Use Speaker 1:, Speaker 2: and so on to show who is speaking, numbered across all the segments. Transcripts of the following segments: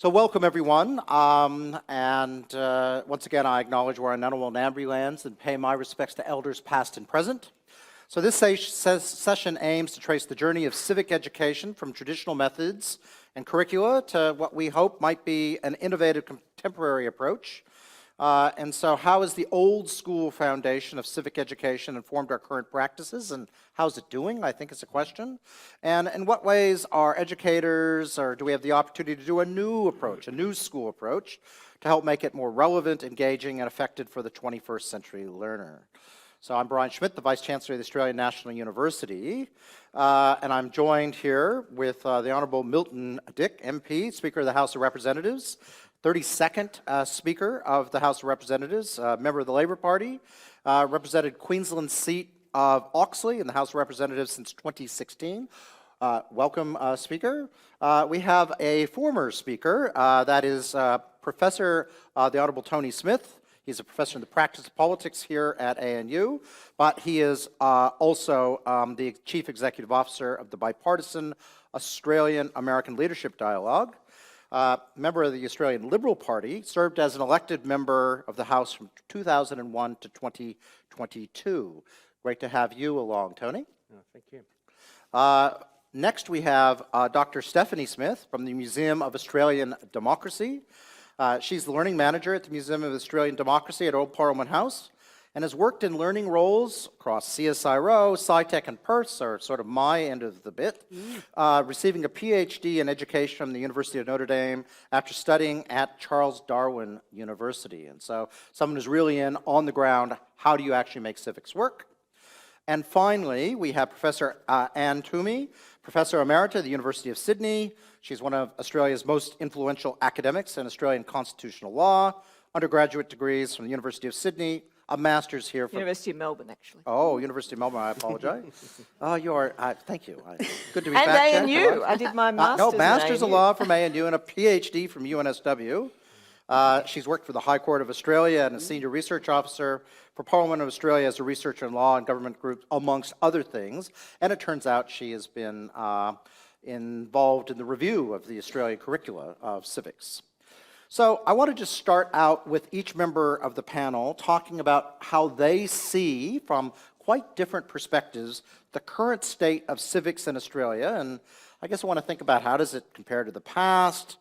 Speaker 1: So welcome everyone, once again I acknowledge we're on unknown Nambri lands and pay my respects to elders past and present. So this session aims to trace the journey of civic education from traditional methods and curricula to what we hope might be an innovative contemporary approach. And so how has the old school foundation of civic education informed our current practices, and how's it doing, I think is a question. And in what ways are educators, or do we have the opportunity to do a new approach, a new school approach, to help make it more relevant, engaging, and effective for the 21st century learner? So I'm Brian Schmidt, the Vice Chancellor of the Australian National University, and I'm joined here with the Honourable Milton Dick, MP, Speaker of the House of Representatives, 32nd Speaker of the House of Representatives, member of the Labour Party, represented Queensland's seat of Oxley in the House of Representatives since 2016. Welcome, Speaker. We have a former Speaker, that is Professor, the Honourable Tony Smith. He's a professor in the practice of politics here at ANU, but he is also the Chief Executive Officer of the bipartisan Australian-American Leadership Dialogue. Member of the Australian Liberal Party, served as an elected member of the House from 2001 to 2022. Great to have you along, Tony.
Speaker 2: Oh, thank you.
Speaker 1: Next we have Dr. Stephanie Smith from the Museum of Australian Democracy. She's the learning manager at the Museum of Australian Democracy at Old Parliament House, and has worked in learning roles across CSIRO, SciTech, and Perth, are sort of my end of the bit, receiving a PhD in education from the University of Notre Dame after studying at Charles Darwin University. And so someone who's really in, on the ground, how do you actually make civics work? And finally, we have Professor Anne Toomey, Professor Emerita at the University of Sydney. She's one of Australia's most influential academics in Australian constitutional law, undergraduate degrees from the University of Sydney, a master's here from...
Speaker 3: University of Melbourne, actually.
Speaker 1: Oh, University of Melbourne, I apologize. You are, thank you. Good to be back.
Speaker 3: And ANU, I did my master's
Speaker 1: No, master's of law from ANU and a PhD from UNSW. She's worked for the High Court of Australia and a senior research officer for Parliament of Australia as a researcher in law and government groups, amongst other things. And it turns out she has been involved in the review of the Australian curricula of civics. So I want to just start out with each member of the panel talking about how they see, from quite different perspectives, the current state of civics in Australia. And I guess I want to think about how does it compare to the past?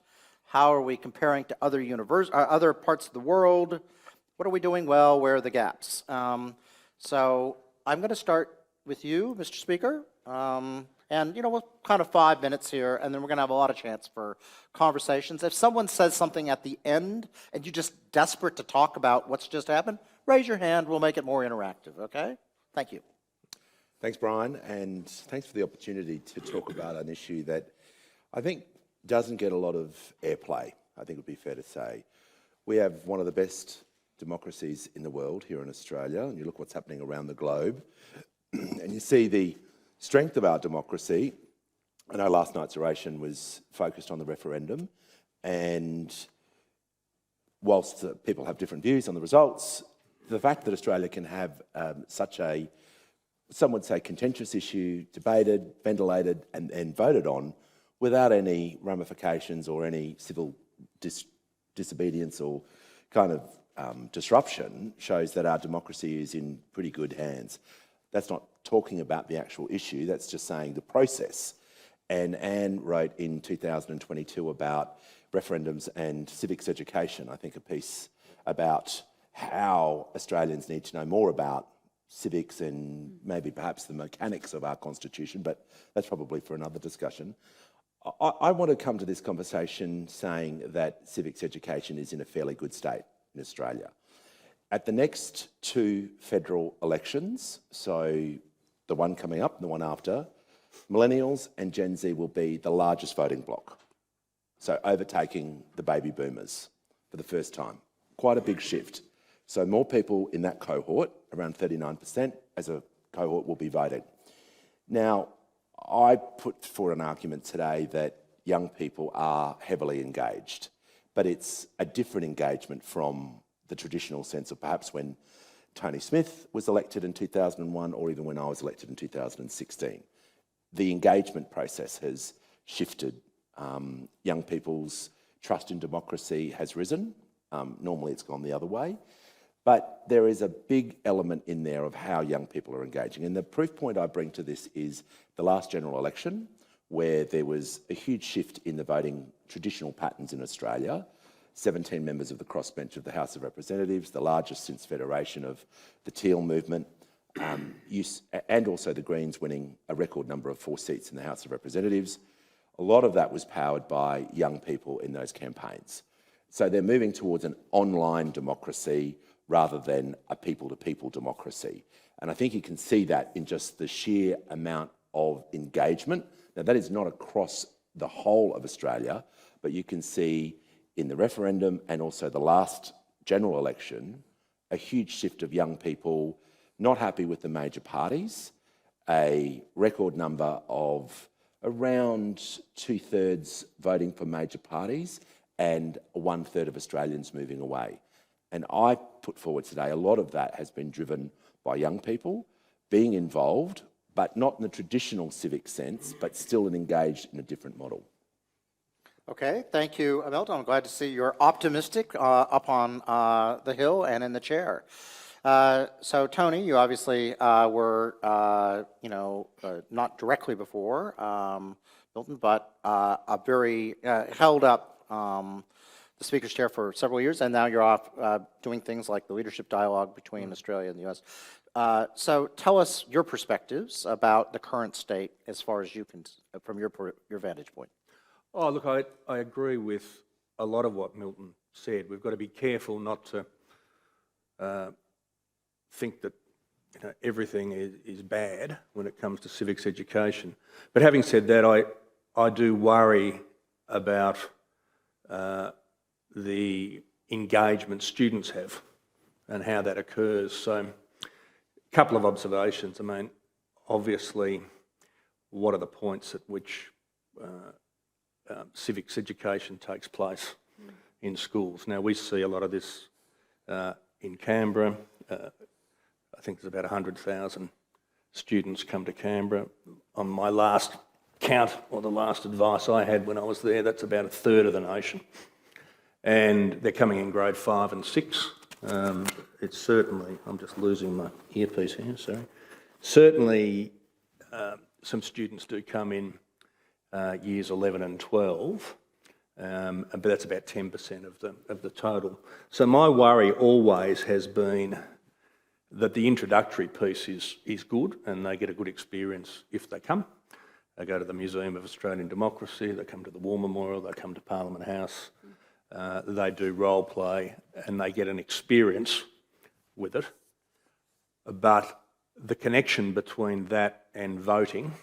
Speaker 1: How are we comparing to other parts of the world? What are we doing well? Where are the gaps? So I'm going to start with you, Mr. Speaker. And, we'll kind of 5 minutes here, and then we're going to have a lot of chance for conversations. If someone says something at the end, and you're just desperate to talk about what's just happened, raise your hand. We'll make it more interactive, okay? Thank you.
Speaker 2: Thanks, Brian, and thanks for the opportunity to talk about an issue that I think doesn't get a lot of airplay, I think it would be fair to say. We have one of the best democracies in the world here in Australia, and you look what's happening around the globe, and you see the strength of our democracy. I know last night's oration was focused on the referendum, and whilst people have different views on the results, the fact that Australia can have such a, some would say, contentious issue debated, ventilated, and voted on without any ramifications or any civil disobedience or kind of disruption shows that our democracy is in pretty good hands. That's not talking about the actual issue, that's just saying the process. And Anne wrote in 2022 about referendums and civics education, I think a piece about how Australians need to know more about civics and maybe perhaps the mechanics of our constitution, but that's probably for another discussion. I want to come to this conversation saying that civics education is in a fairly good state in Australia. At the next two federal elections, so the one coming up and the one after, millennials and Gen Z will be the largest voting bloc, so overtaking the baby boomers for the first time. Quite a big shift. So more people in that cohort, around 39% as a cohort, will be voting. Now, I put forward an argument today that young people are heavily engaged, but it's a different engagement from the traditional sense of perhaps when Tony Smith was elected in 2001 or even when I was elected in 2016. The engagement process has shifted. Young people's trust in democracy has risen. Normally it's gone the other way. But there is a big element in there of how young people are engaging. And the proof point I bring to this is the last general election, where there was a huge shift in the voting traditional patterns in Australia. 17 members of the crossbench of the House of Representatives, the largest since Federation of the Teal movement, and also the Greens winning a record number of 4 seats in the House of Representatives. A lot of that was powered by young people in those campaigns. So they're moving towards an online democracy rather than a people-to-people democracy. And I think you can see that in just the sheer amount of engagement. Now, that is not across the whole of Australia, but you can see in the referendum and also the last general election, a huge shift of young people not happy with the major parties, a record number of around 2/3 voting for major parties and 1/3 of Australians moving away. And I put forward today, a lot of that has been driven by young people being involved, but not in the traditional civic sense, but still engaged in a different model.
Speaker 1: Okay, thank you, Milton. I'm glad to see you're optimistic up on the Hill and in the chair. So, Tony, you obviously were, not directly before Milton, but a very held up the Speaker's chair for several years, and now you're off doing things like the leadership dialogue between Australia and the U.S. So, tell us your perspectives about the current state as far as you can, from your vantage point.
Speaker 4: Oh, look, I agree with a lot of what Milton said. We've got to be careful not to think that everything is bad when it comes to civics education. But having said that, I do worry about the engagement students have and how that occurs. So, a couple of observations. I mean, obviously, what are the points at which civics education takes place in schools? Now, we see a lot of this in Canberra. I think there's about 100,000 students come to Canberra. On my last count, or the last advice I had when I was there, that's about 1/3 of the nation. And they're coming in grade 5 and 6. It's certainly, I'm just losing my earpiece here, sorry. Certainly, some students do come in years 11 and 12, but that's about 10% of the total. So my worry always has been that the introductory piece is good and they get a good experience if they come. They go to the Museum of Australian Democracy, they come to the War Memorial, they come to Parliament House, they do role play and they get an experience with it. But the connection between that and voting,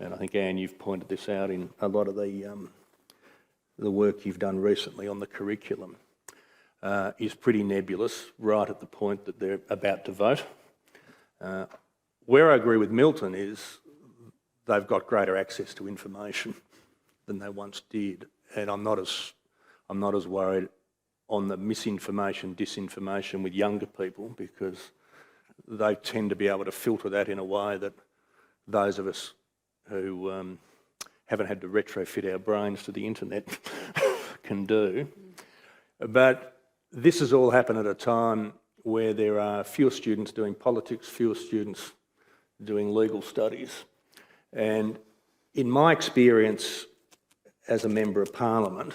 Speaker 4: and I think, Anne, you've pointed this out in a lot of the work you've done recently on the curriculum, is pretty nebulous right at the point that they're about to vote. Where I agree with Milton is they've got greater access to information than they once did, and I'm not as worried on the misinformation, disinformation with younger people, because they tend to be able to filter that in a way that those of us who haven't had to retrofit our brains to the internet can do. But this has all happened at a time where there are fewer students doing politics, fewer students doing legal studies. And in my experience as a Member of Parliament,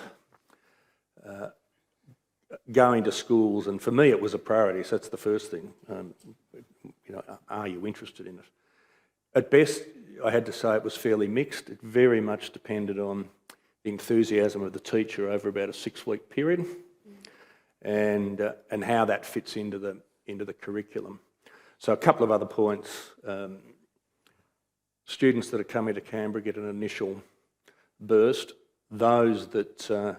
Speaker 4: going to schools, and for me it was a priority, so that's the first thing. Are you interested in it? At best, I had to say it was fairly mixed. It very much depended on the enthusiasm of the teacher over about a 6-week period, and how that fits into the curriculum. So a couple of other points. Students that are coming to Canberra get an initial burst. Those that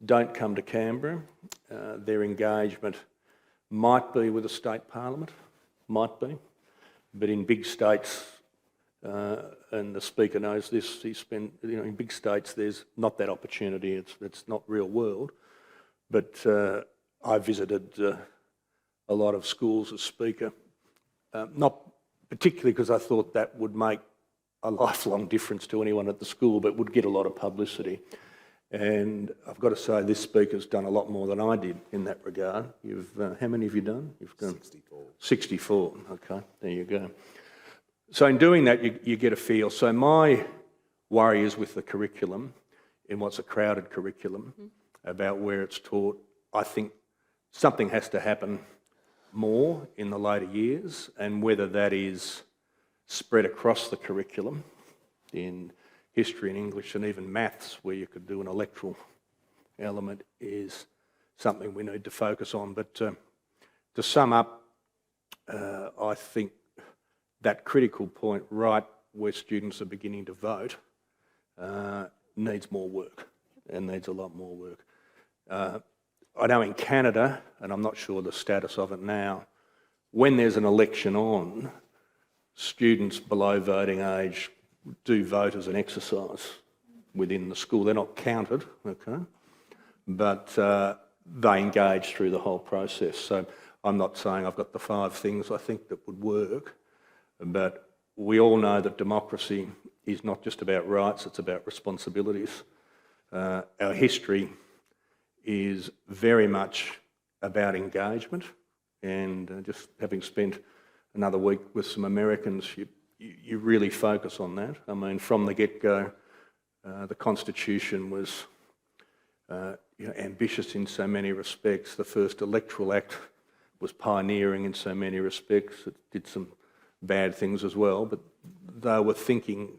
Speaker 4: don't come to Canberra, their engagement might be with a state parliament, might be, but in big states, and the Speaker knows this, in big states there's not that opportunity, it's not real world. But I visited a lot of schools as Speaker, not particularly because I thought that would make a lifelong difference to anyone at the school, but would get a lot of publicity. And I've got to say, this speaker's done a lot more than I did in that regard. How many have you done? You've done
Speaker 2: 64.
Speaker 4: 64, okay, there you go. So in doing that, you get a feel. So my worry is with the curriculum, in what's a crowded curriculum, about where it's taught. I think something has to happen more in the later years, and whether that is spread across the curriculum in history and English and even maths, where you could do an electoral element, is something we need to focus on. But to sum up, I think that critical point, right where students are beginning to vote, needs more work and needs a lot more work. I know in Canada, and I'm not sure the status of it now, when there's an election on, students below voting age do vote as an exercise within the school. They're not counted, okay, but they engage through the whole process. So I'm not saying I've got the 5 things I think that would work, but we all know that democracy is not just about rights, it's about responsibilities. Our history is very much about engagement, and just having spent another week with some Americans, you really focus on that. I mean, from the get-go, the Constitution was ambitious in so many respects. The first electoral act was pioneering in so many respects. It did some bad things as well, but they were thinking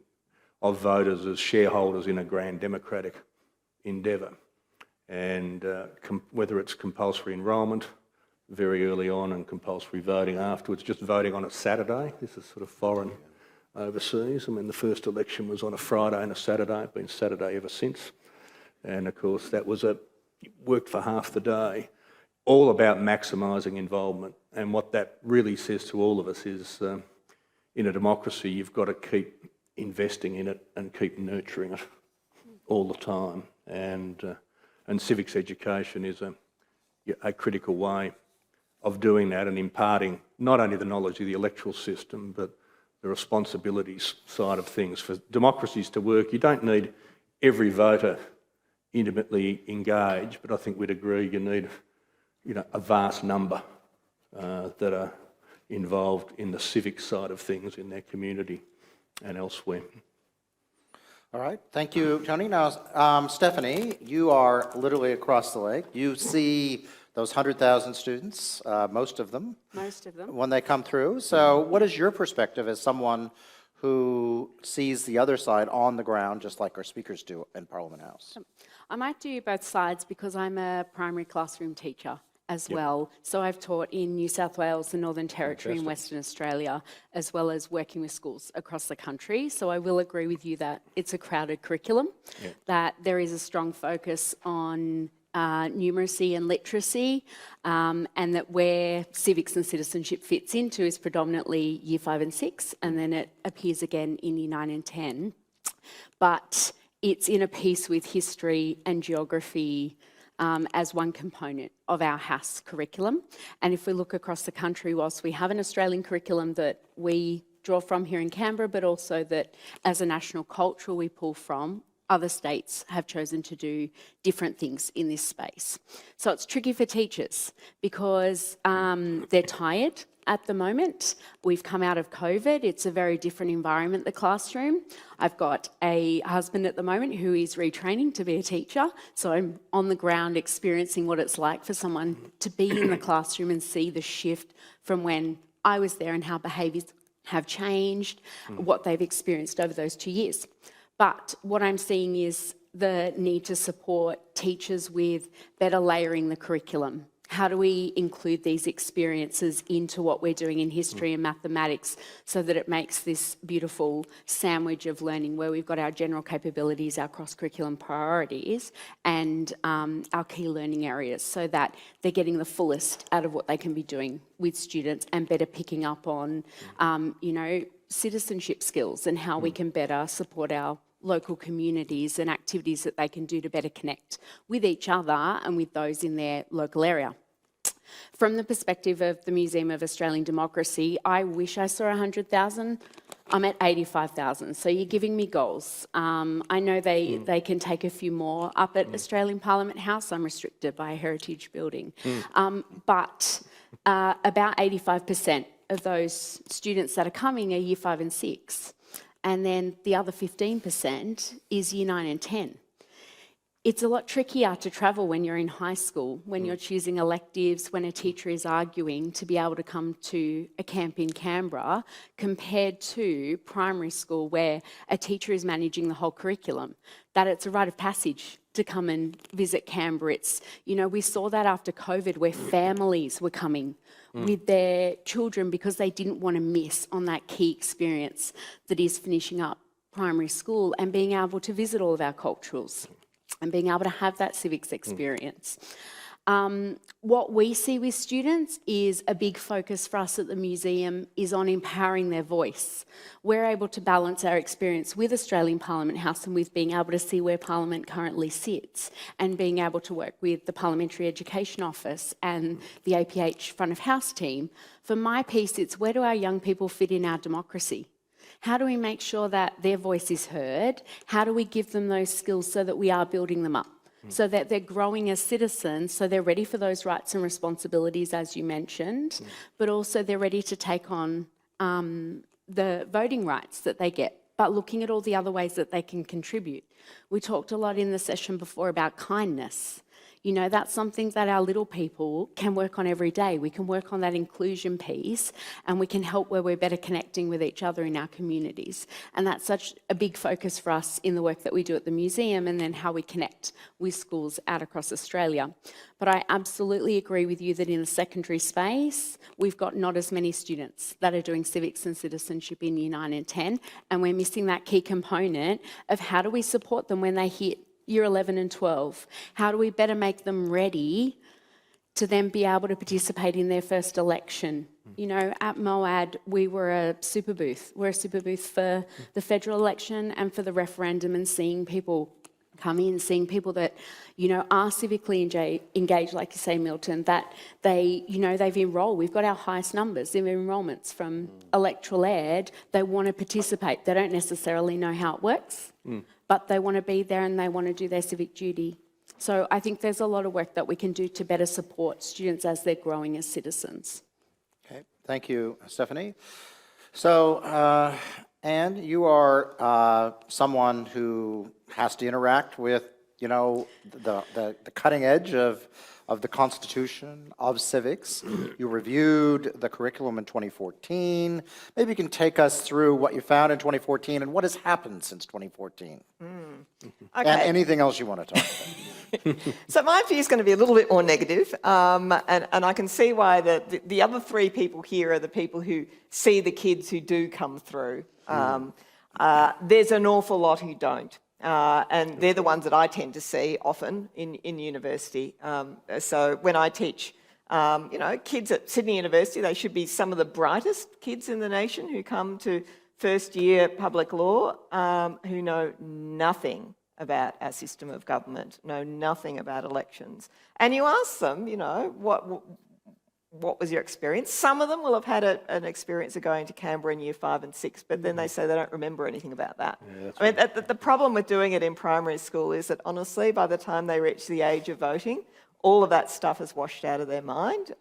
Speaker 4: of voters as shareholders in a grand democratic endeavour. And whether it's compulsory enrolment very early on and compulsory voting afterwards, just voting on a Saturday, this is sort of foreign overseas. I mean, the first election was on a Friday and a Saturday. It's been Saturday ever since. And of course, that was worked for half the day, all about maximising involvement. And what that really says to all of us is, in a democracy, you've got to keep investing in it and keep nurturing it all the time. And civics education is a critical way of doing that and imparting not only the knowledge of the electoral system, but the responsibilities side of things. For democracies to work, you don't need every voter intimately engaged, but I think we'd agree you need a vast number that are involved in the civic side of things in their community and elsewhere.
Speaker 1: All right, thank you, Tony. Now, Stephanie, you are literally across the lake. You see those 100,000 students, most of them.
Speaker 5: Most of them.
Speaker 1: When they come through. So what is your perspective as someone who sees the other side on the ground, just like our speakers do in Parliament House?
Speaker 5: I might do both sides because I'm a primary classroom teacher as well. So I've taught in New South Wales, the Northern Territory and Western Australia, as well as working with schools across the country. So I will agree with you that it's a crowded curriculum, that there is a strong focus on numeracy and literacy, and that where civics and citizenship fits into is predominantly Year 5 and 6, and then it appears again in Year 9 and 10. But it's in a piece with history and geography as one component of our HAS curriculum. And if we look across the country, whilst we have an Australian curriculum that we draw from here in Canberra, but also that as a national culture we pull from, other states have chosen to do different things in this space. So it's tricky for teachers because they're tired at the moment. We've come out of COVID. It's a very different environment, the classroom. I've got a husband at the moment who is retraining to be a teacher. So I'm on the ground experiencing what it's like for someone to be in the classroom and see the shift from when I was there and how behaviours have changed, what they've experienced over those 2 years. But what I'm seeing is the need to support teachers with better layering the curriculum. How do we include these experiences into what we're doing in history and mathematics so that it makes this beautiful sandwich of learning where we've got our general capabilities, our cross-curriculum priorities, and our key learning areas so that they're getting the fullest out of what they can be doing with students and better picking up on, citizenship skills and how we can better support our local communities and activities that they can do to better connect with each other and with those in their local area. From the perspective of the Museum of Australian Democracy, I wish I saw 100,000 I'm at 85,000. So you're giving me goals. I know they can take a few more. Up at Australian Parliament House, I'm restricted by a heritage building. But about 85% of those students that are coming are year 5 and 6. And then the other 15% is year 9 and 10. It's a lot trickier to travel when you're in high school, when you're choosing electives, when a teacher is arguing to be able to come to a camp in Canberra, compared to primary school where a teacher is managing the whole curriculum, that it's a rite of passage to come and visit Canberra. It's, you know, we saw that after COVID where families were coming with their children because they didn't want to miss on that key experience that is finishing up primary school and being able to visit all of our culturals and being able to have that civics experience. What we see with students is a big focus for us at the museum is on empowering their voice. We're able to balance our experience with Australian Parliament House and with being able to see where Parliament currently sits and being able to work with the Parliamentary Education Office and the APH front of house team. For my piece, it's where do our young people fit in our democracy? How do we make sure that their voice is heard? How do we give them those skills so that we are building them up? So that they're growing as citizens, so they're ready for those rights and responsibilities, as you mentioned, but also they're ready to take on the voting rights that they get, but looking at all the other ways that they can contribute. We talked a lot in the session before about kindness. You know, that's something that our little people can work on every day. We can work on that inclusion piece and we can help where we're better connecting with each other in our communities. And that's such a big focus for us in the work that we do at the museum and then how we connect with schools out across Australia. But I absolutely agree with you that in the secondary space, we've got not as many students that are doing civics and citizenship in year 9 and 10, and we're missing that key component of how do we support them when they hit year 11 and 12? How do we better make them ready to then be able to participate in their first election? You know, at MOAD, we were a super booth. We're a super booth for the federal election and for the referendum, and seeing people come in, seeing people that, you know, are civically engaged, like you say, Milton, that they, you know, they've enrolled. We've got our highest numbers of enrolments from electoral ed. They want to participate. They don't necessarily know how it works, but they want to be there and they want to do their civic duty. So I think there's a lot of work that we can do to better support students as they're growing as citizens.
Speaker 1: Okay, thank you, Stephanie. So, Anne, you are someone who has to interact with, you know, the cutting edge of the Constitution, of civics. You reviewed the curriculum in 2014. Maybe you can take us through what you found in 2014 and what has happened since 2014.
Speaker 3: Okay.
Speaker 1: And anything else you want to talk about.
Speaker 3: So my view is going to be a little bit more negative, and I can see why the other three people here are the people who see the kids who do come through. There's an awful lot who don't. And they're the ones that I tend to see often in university. So when I teach, you know, kids at Sydney University, they should be some of the brightest kids in the nation who come to first year public law, who know nothing about our system of government, know nothing about elections. And you ask them, you know, what was your experience? Some of them will have had an experience of going to Canberra in year 5 and 6, but then they say they don't remember anything about that. Yeah, I mean, the problem with doing it in primary school is that honestly, by the time they reach the age of voting, all of that stuff is washed out of their mind.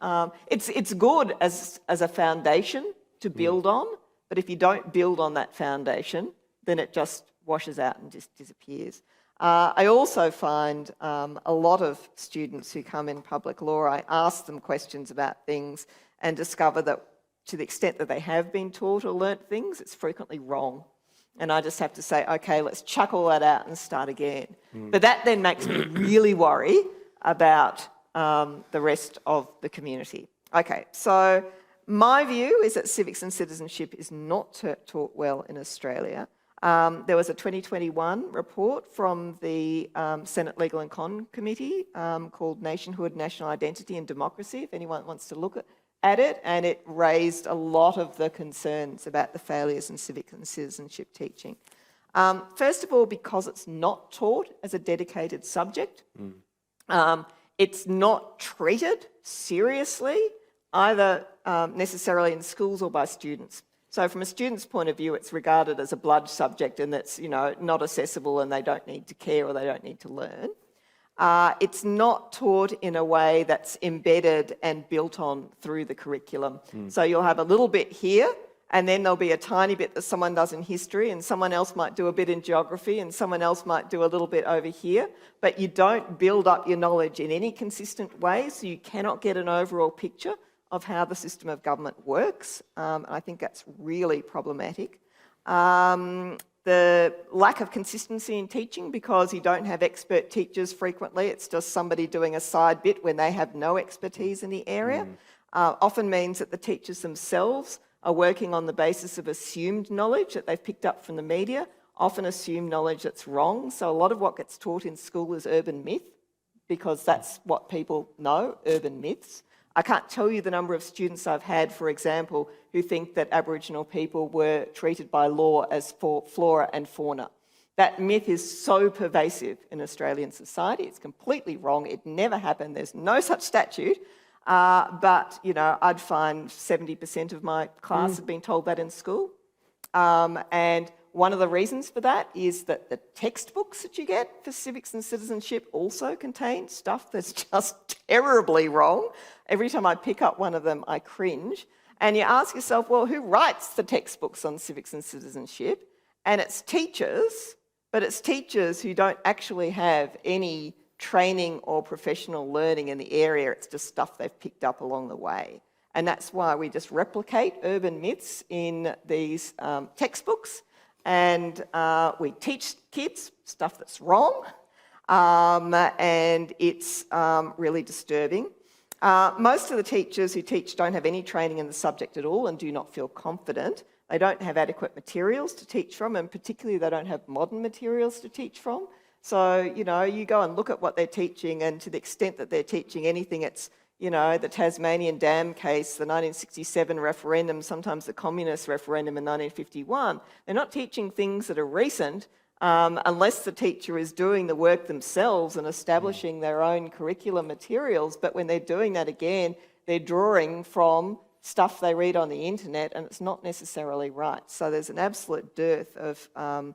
Speaker 3: It's good as a foundation to build on, but if you don't build on that foundation, then it just washes out and just disappears. I also find a lot of students who come in public law, I ask them questions about things and discover that to the extent that they have been taught or learnt things, it's frequently wrong. And I just have to say, okay, let's chuck all that out and start again. But that then makes me really worry about the rest of the community. Okay, so my view is that civics and citizenship is not taught well in Australia. There was a 2021 report from the Senate Legal and Con Committee called Nationhood, National Identity and Democracy, if anyone wants to look at it, and it raised a lot of the concerns about the failures in civic and citizenship teaching. First of all, because it's not taught as a dedicated subject. It's not treated seriously, either necessarily in schools or by students. So from a student's point of view, it's regarded as a blood subject and that's, not accessible and they don't need to care or they don't need to learn. It's not taught in a way that's embedded and built on through the curriculum. So you'll have a little bit here, and then there'll be a tiny bit that someone does in history, and someone else might do a bit in geography, and someone else might do a little bit over here. But you don't build up your knowledge in any consistent way, so you cannot get an overall picture of how the system of government works. I think that's really problematic. The lack of consistency in teaching, because you don't have expert teachers frequently, it's just somebody doing a side bit when they have no expertise in the area, often means that the teachers themselves are working on the basis of assumed knowledge that they've picked up from the media, often assumed knowledge that's wrong. So a lot of what gets taught in school is urban myth, because that's what people know, urban myths. I can't tell you the number of students I've had, for example, who think that Aboriginal people were treated by law as flora and fauna. That myth is so pervasive in Australian society. It's completely wrong. It never happened. There's no such statute. But, I'd find 70% of my class have been told that in school. And one of the reasons for that is that the textbooks that you get for civics and citizenship also contain stuff that's just terribly wrong. Every time I pick up one of them, I cringe. And you ask yourself, well, who writes the textbooks on civics and citizenship? And it's teachers, but it's teachers who don't actually have any training or professional learning in the area. It's just stuff they've picked up along the way. And that's why we just replicate urban myths in these textbooks, and we teach kids stuff that's wrong, and it's really disturbing. Most of the teachers who teach don't have any training in the subject at all and do not feel confident. They don't have adequate materials to teach from, and particularly they don't have modern materials to teach from. So, you go and look at what they're teaching, and to the extent that they're teaching anything, it's, the Tasmanian Dam case, the 1967 referendum, sometimes the communist referendum in 1951. They're not teaching things that are recent unless the teacher is doing the work themselves and establishing their own curriculum materials. But when they're doing that again, they're drawing from stuff they read on the internet, and it's not necessarily right. So there's an absolute dearth of...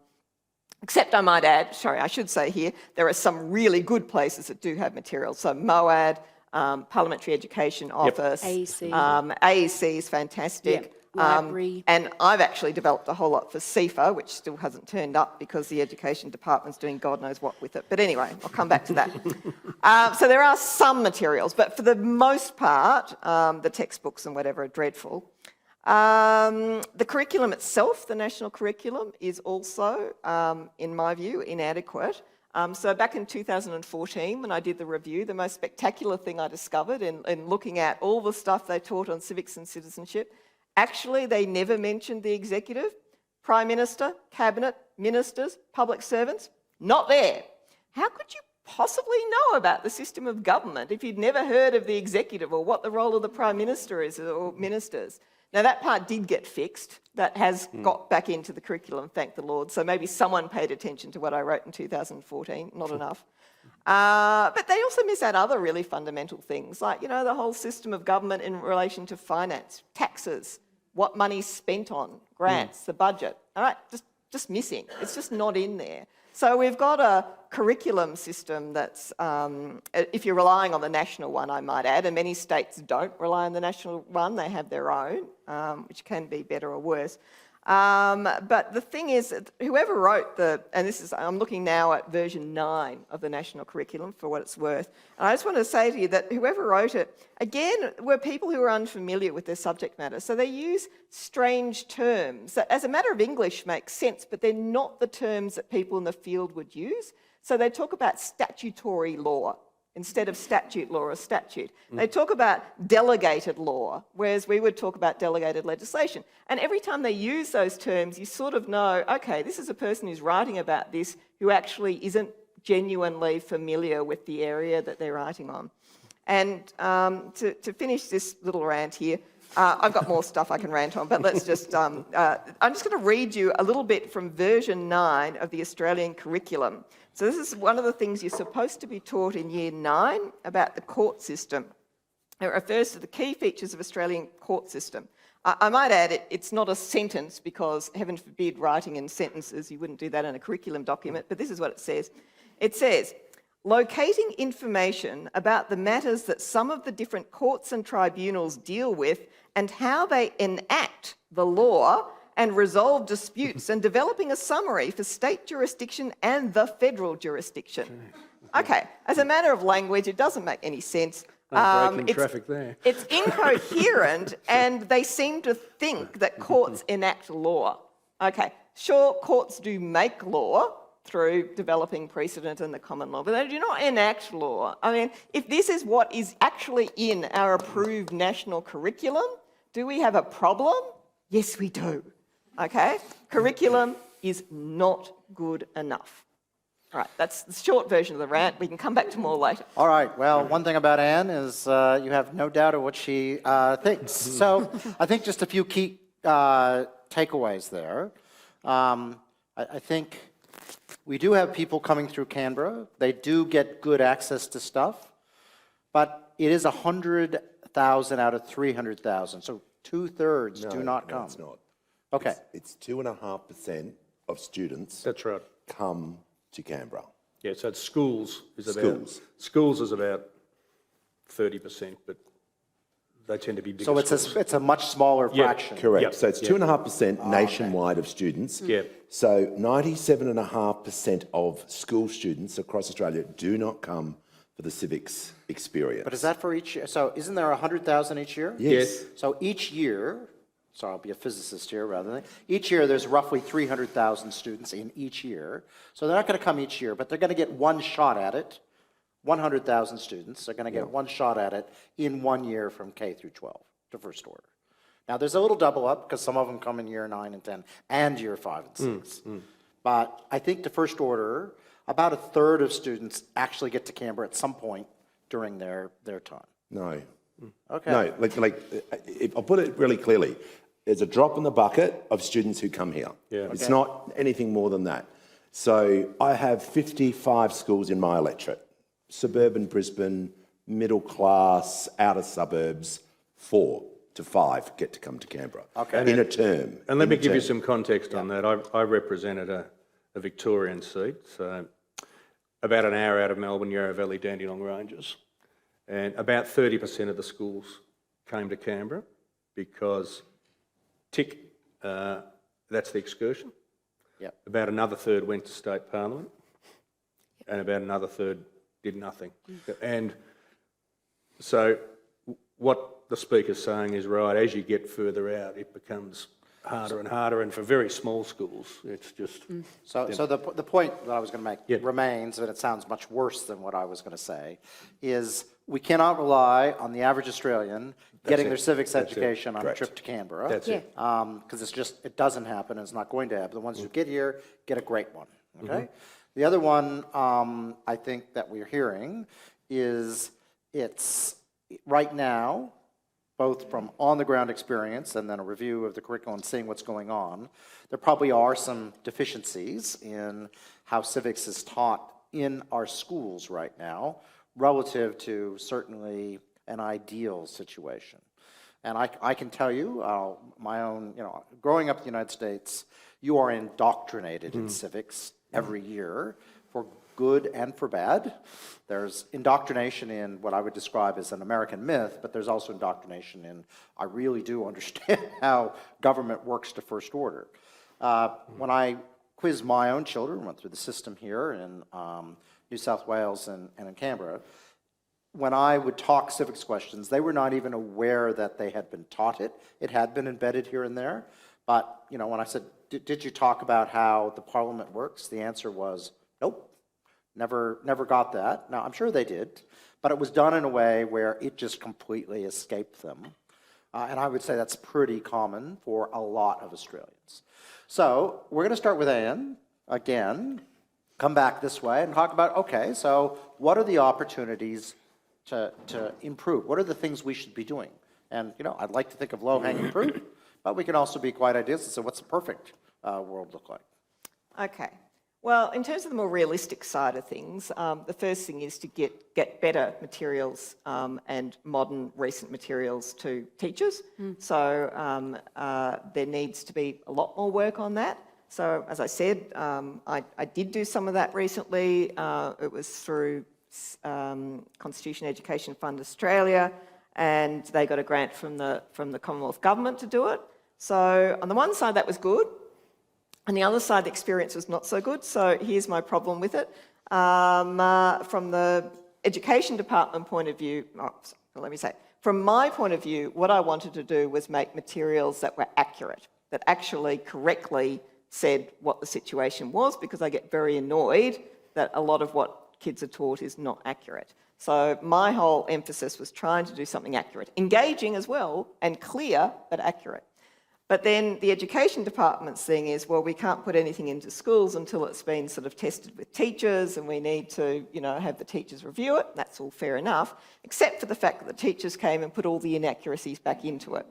Speaker 3: Except I might add, I should say here, there are some really good places that do have materials. So MOAD, Parliamentary Education Office.
Speaker 5: AEC.
Speaker 3: AEC is fantastic.
Speaker 5: Yep. Library.
Speaker 3: And I've actually developed a whole lot for CIFA, which still hasn't turned up because the Education Department's doing God knows what with it. But anyway, I'll come back to that. So there are some materials, but for the most part, the textbooks and whatever are dreadful. The curriculum itself, the national curriculum, is also, in my view, inadequate. So back in 2014, when I did the review, the most spectacular thing I discovered in looking at all the stuff they taught on civics and citizenship, actually they never mentioned the executive, Prime Minister, Cabinet, ministers, public servants, not there. How could you possibly know about the system of government if you'd never heard of the executive or what the role of the Prime Minister is or ministers? Now, that part did get fixed. That has got back into the curriculum, thank the Lord. So maybe someone paid attention to what I wrote in 2014, not enough. But they also miss out other really fundamental things, like, the whole system of government in relation to finance, taxes, what money's spent on, grants, the budget. All right, just missing. It's just not in there. So we've got a curriculum system that's, if you're relying on the national one, I might add, and many states don't rely on the national one, they have their own, which can be better or worse. But the thing is, whoever wrote I'm looking now at version 9 of the national curriculum for what it's worth. And I just want to say to you that whoever wrote it, again, were people who are unfamiliar with their subject matter. So they use strange terms that, as a matter of English, make sense, but they're not the terms that people in the field would use. So they talk about statutory law instead of statute law or statute. They talk about delegated law, whereas we would talk about delegated legislation. And every time they use those terms, you sort of know, okay, this is a person who's writing about this who actually isn't genuinely familiar with the area that they're writing on. And to finish this little rant here, I've got more stuff I can rant on, but let's just... I'm just going to read you a little bit from version 9 of the Australian curriculum. So this is one of the things you're supposed to be taught in year 9 about the court system. It refers to the key features of Australian court system. I might add, it's not a sentence because, heaven forbid, writing in sentences, you wouldn't do that in a curriculum document, but this is what it says. It says, locating information about the matters that some of the different courts and tribunals deal with and how they enact the law and resolve disputes and developing a summary for state jurisdiction and the federal jurisdiction. Okay, as a matter of language, it doesn't make any sense.
Speaker 4: Breaking traffic there.
Speaker 3: It's incoherent and they seem to think that courts enact law. Okay, sure, courts do make law through developing precedent and the common law, but they do not enact law. I mean, if this is what is actually in our approved national curriculum, do we have a problem? Yes, we do. Okay, curriculum is not good enough. All right, that's the short version of the rant. We can come back to more later.
Speaker 1: All right. Well, one thing about Anne is you have no doubt of what she thinks. So I think just a few key takeaways there. I think we do have people coming through Canberra. They do get good access to stuff, but it is 100,000 out of 300,000. So 2/3 do not come.
Speaker 2: No, it's not.
Speaker 1: Okay.
Speaker 2: It's 2.5% of students
Speaker 4: That's right.
Speaker 2: come to Canberra.
Speaker 4: Yeah, so it's schools is about
Speaker 2: Schools.
Speaker 4: schools is about 30%, but they tend to be bigger.
Speaker 1: So it's a much smaller
Speaker 4: Yeah,
Speaker 1: fraction.
Speaker 2: Correct.
Speaker 4: Yep.
Speaker 2: So it's 2.5% nationwide of students.
Speaker 4: Yep.
Speaker 2: So 97.5% of school students across Australia do not come for the civics experience.
Speaker 1: But is that for each year? So isn't there 100,000 each year?
Speaker 2: Yes.
Speaker 1: So each year, so I'll be a physicist here rather than, each year there's roughly 300,000 students in each year. So they're not going to come each year, but they're going to get one shot at it. 100,000 students are going to get one shot at it in 1 year from K through 12 to first order. Now there's a little double up because some of them come in year 9 and 10 and year 5 and 6. But I think to first order, about 1/3 of students actually get to Canberra at some point during their time.
Speaker 2: No.
Speaker 1: Okay.
Speaker 2: No, if I'll put it really clearly, there's a drop in the bucket of students who come here.
Speaker 4: Yeah.
Speaker 2: It's
Speaker 1: Okay.
Speaker 2: not anything more than that. So I have 55 schools in my electorate. Suburban Brisbane, middle class, outer suburbs, 4 to 5 get to come to Canberra in a term.
Speaker 4: And let me give you some context on that. I represented a Victorian seat, so about an hour out of Melbourne, Yarra Valley, Dandenong Ranges. And about 30% of the schools came to Canberra because that's the excursion.
Speaker 1: Yep.
Speaker 4: About another third went to state parliament, and about another third did nothing. And so what the speaker's saying is right, as you get further out, it becomes harder and harder, and for very small schools, it's just...
Speaker 1: So the point that I was going to make
Speaker 4: Yeah.
Speaker 1: remains, and it sounds much worse than what I was going to say, is we cannot rely on the average Australian getting their civics education on
Speaker 2: Correct.
Speaker 1: a trip to Canberra.
Speaker 4: That's it.
Speaker 1: Because it doesn't happen, and it's not going to happen. The ones who get here get a great one, okay? The other one I think that we're hearing is it's right now, both from on-the-ground experience and then a review of the curriculum and seeing what's going on, there probably are some deficiencies in how civics is taught in our schools right now relative to certainly an ideal situation. And I can tell you, my own, growing up in the United States, you are indoctrinated in civics every year for good and for bad. There's indoctrination in what I would describe as an American myth, but there's also indoctrination in I really do understand how government works to first order. When I quizzed my own children, went through the system here in New South Wales and in Canberra, when I would talk civics questions, they were not even aware that they had been taught it. It had been embedded here and there. But, when I said, did you talk about how the parliament works? The answer was, nope. Never got that. Now, I'm sure they did, but it was done in a way where it just completely escaped them. And I would say that's pretty common for a lot of Australians. So we're going to start with Anne again, come back this way and talk about, okay, so what are the opportunities to improve? What are the things we should be doing? And, I'd like to think of low-hanging fruit, but we can also be quite idealistic. So what's the perfect world look like?
Speaker 3: Okay. Well, in terms of the more realistic side of things, the first thing is to get better materials and modern recent materials to teachers. So there needs to be a lot more work on that. So as I said, I did do some of that recently. It was through Constitution Education Fund Australia, and they got a grant from the Commonwealth Government to do it. So on the one side, that was good. On the other side, the experience was not so good. So here's my problem with it. From the Education Department point of view, from my point of view, what I wanted to do was make materials that were accurate, that actually correctly said what the situation was, because I get very annoyed that a lot of what kids are taught is not accurate. So my whole emphasis was trying to do something accurate, engaging as well, and clear, but accurate. But then the Education Department's thing is, well, we can't put anything into schools until it's been sort of tested with teachers, and we need to, have the teachers review it. That's all fair enough, except for the fact that the teachers came and put all the inaccuracies back into it.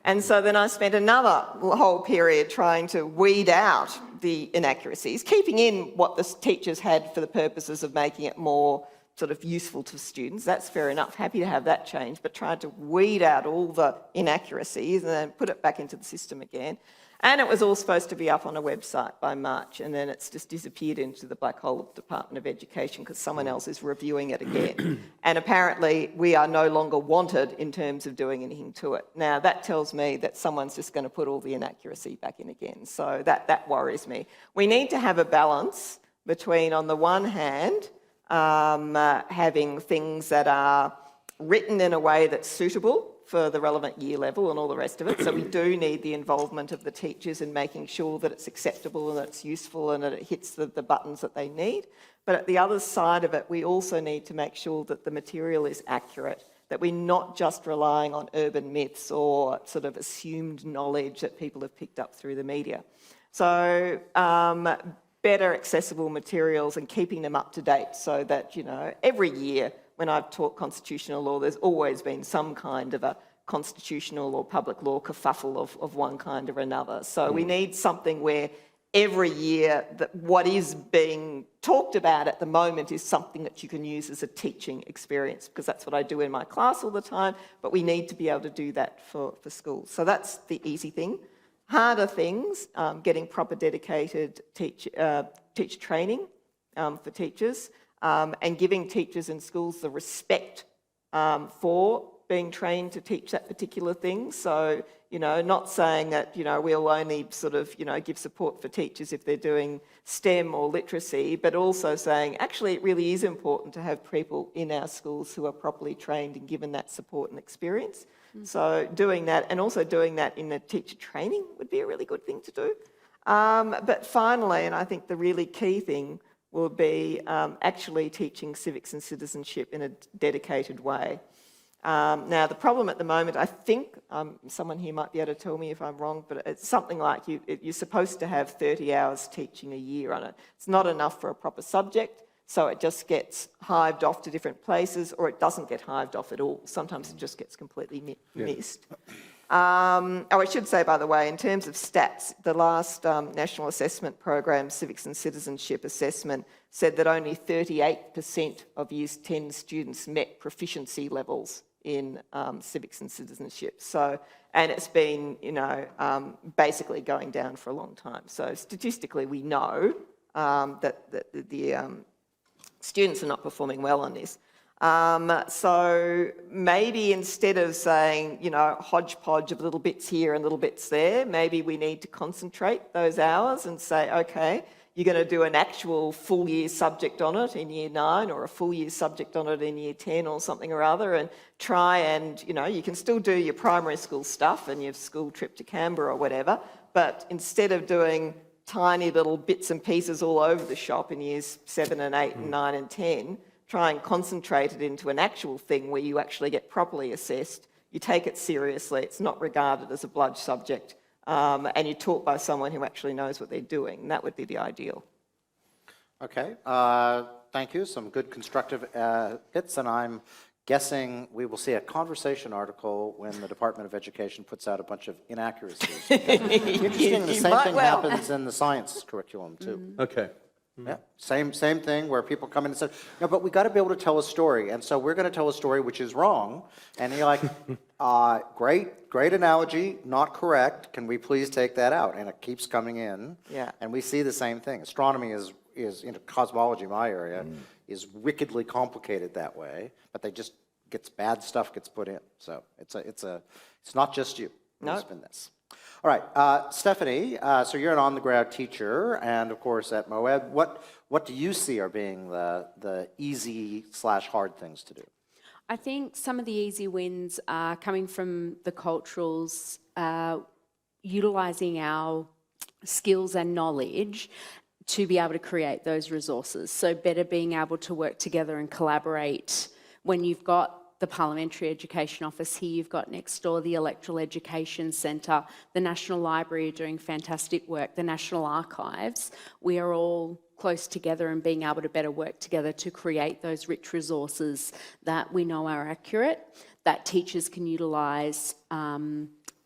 Speaker 3: And so then I spent another whole period trying to weed out the inaccuracies, keeping in what the teachers had for the purposes of making it more sort of useful to students. That's fair enough, happy to have that change, but tried to weed out all the inaccuracies and then put it back into the system again. And it was all supposed to be up on a website by March, and then it's just disappeared into the black hole of the Department of Education because someone else is reviewing it again. And apparently we are no longer wanted in terms of doing anything to it. Now that tells me that someone's just going to put all the inaccuracy back in again. So that worries me. We need to have a balance between, on the one hand, having things that are written in a way that's suitable for the relevant year level and all the rest of it. So we do need the involvement of the teachers in making sure that it's acceptable and that it's useful and that it hits the buttons that they need. But at the other side of it, we also need to make sure that the material is accurate, that we're not just relying on urban myths or sort of assumed knowledge that people have picked up through the media. So better accessible materials and keeping them up to date so that, every year when I've taught constitutional law, there's always been some kind of a constitutional or public law kerfuffle of one kind or another. So we need something where every year that what is being talked about at the moment is something that you can use as a teaching experience, because that's what I do in my class all the time, but we need to be able to do that for schools. So that's the easy thing. Harder things, getting proper dedicated teacher training for teachers, and giving teachers in schools the respect for being trained to teach that particular thing. So, not saying that, we'll only sort of, give support for teachers if they're doing STEM or literacy, but also saying, actually, it really is important to have people in our schools who are properly trained and given that support and experience. So doing that, and also doing that in the teacher training, would be a really good thing to do. But finally, and I think the really key thing will be actually teaching civics and citizenship in a dedicated way. Now, the problem at the moment, I think, someone here might be able to tell me if I'm wrong, but it's something like you're supposed to have 30 hours teaching a year on it. It's not enough for a proper subject, so it just gets hived off to different places, or it doesn't get hived off at all. Sometimes it just gets completely missed. I should say, by the way, in terms of stats, the last National Assessment Program, Civics and Citizenship Assessment, said that only 38% of Years 10 students met proficiency levels in civics and citizenship. So, and it's been, basically going down for a long time. So statistically, we know that the students are not performing well on this. So maybe instead of saying, hodgepodge of little bits here and little bits there, maybe we need to concentrate those hours and say, okay, you're going to do an actual full year subject on it in year 9 or a full year subject on it in year 10 or something or other, and try and, you can still do your primary school stuff and your school trip to Canberra or whatever, but instead of doing tiny little bits and pieces all over the shop in years 7 and 8 and 9 and 10, try and concentrate it into an actual thing where you actually get properly assessed, you take it seriously, it's not regarded as a bludge subject, and you're taught by someone who actually knows what they're doing. That would be the ideal.
Speaker 1: Okay, thank you. Some good constructive bits, and I'm guessing we will see a conversation article when the Department of Education puts out a bunch of inaccuracies. Interesting, the same thing happens in the science curriculum too.
Speaker 4: Okay.
Speaker 1: Yeah, same thing where people come in and say, no, but we got to be able to tell a story. And so we're going to tell a story which is wrong. And you're like, great analogy, not correct. Can we please take that out? And it keeps coming in.
Speaker 3: Yeah.
Speaker 1: And we see the same thing. Astronomy is cosmology, my area, is wickedly complicated that way. But bad stuff gets put in. So it's not just you who's been this. All right, Stephanie, so you're an on-the-ground teacher, and of course at Moed, what do you see are being the easy/hard things to do?
Speaker 5: I think some of the easy wins are coming from the culturals, utilising our skills and knowledge to be able to create those resources. So better being able to work together and collaborate when you've got the Parliamentary Education Office here, you've got next door the Electoral Education Centre, the National Library are doing fantastic work, the National Archives. We are all close together and being able to better work together to create those rich resources that we know are accurate, that teachers can utilise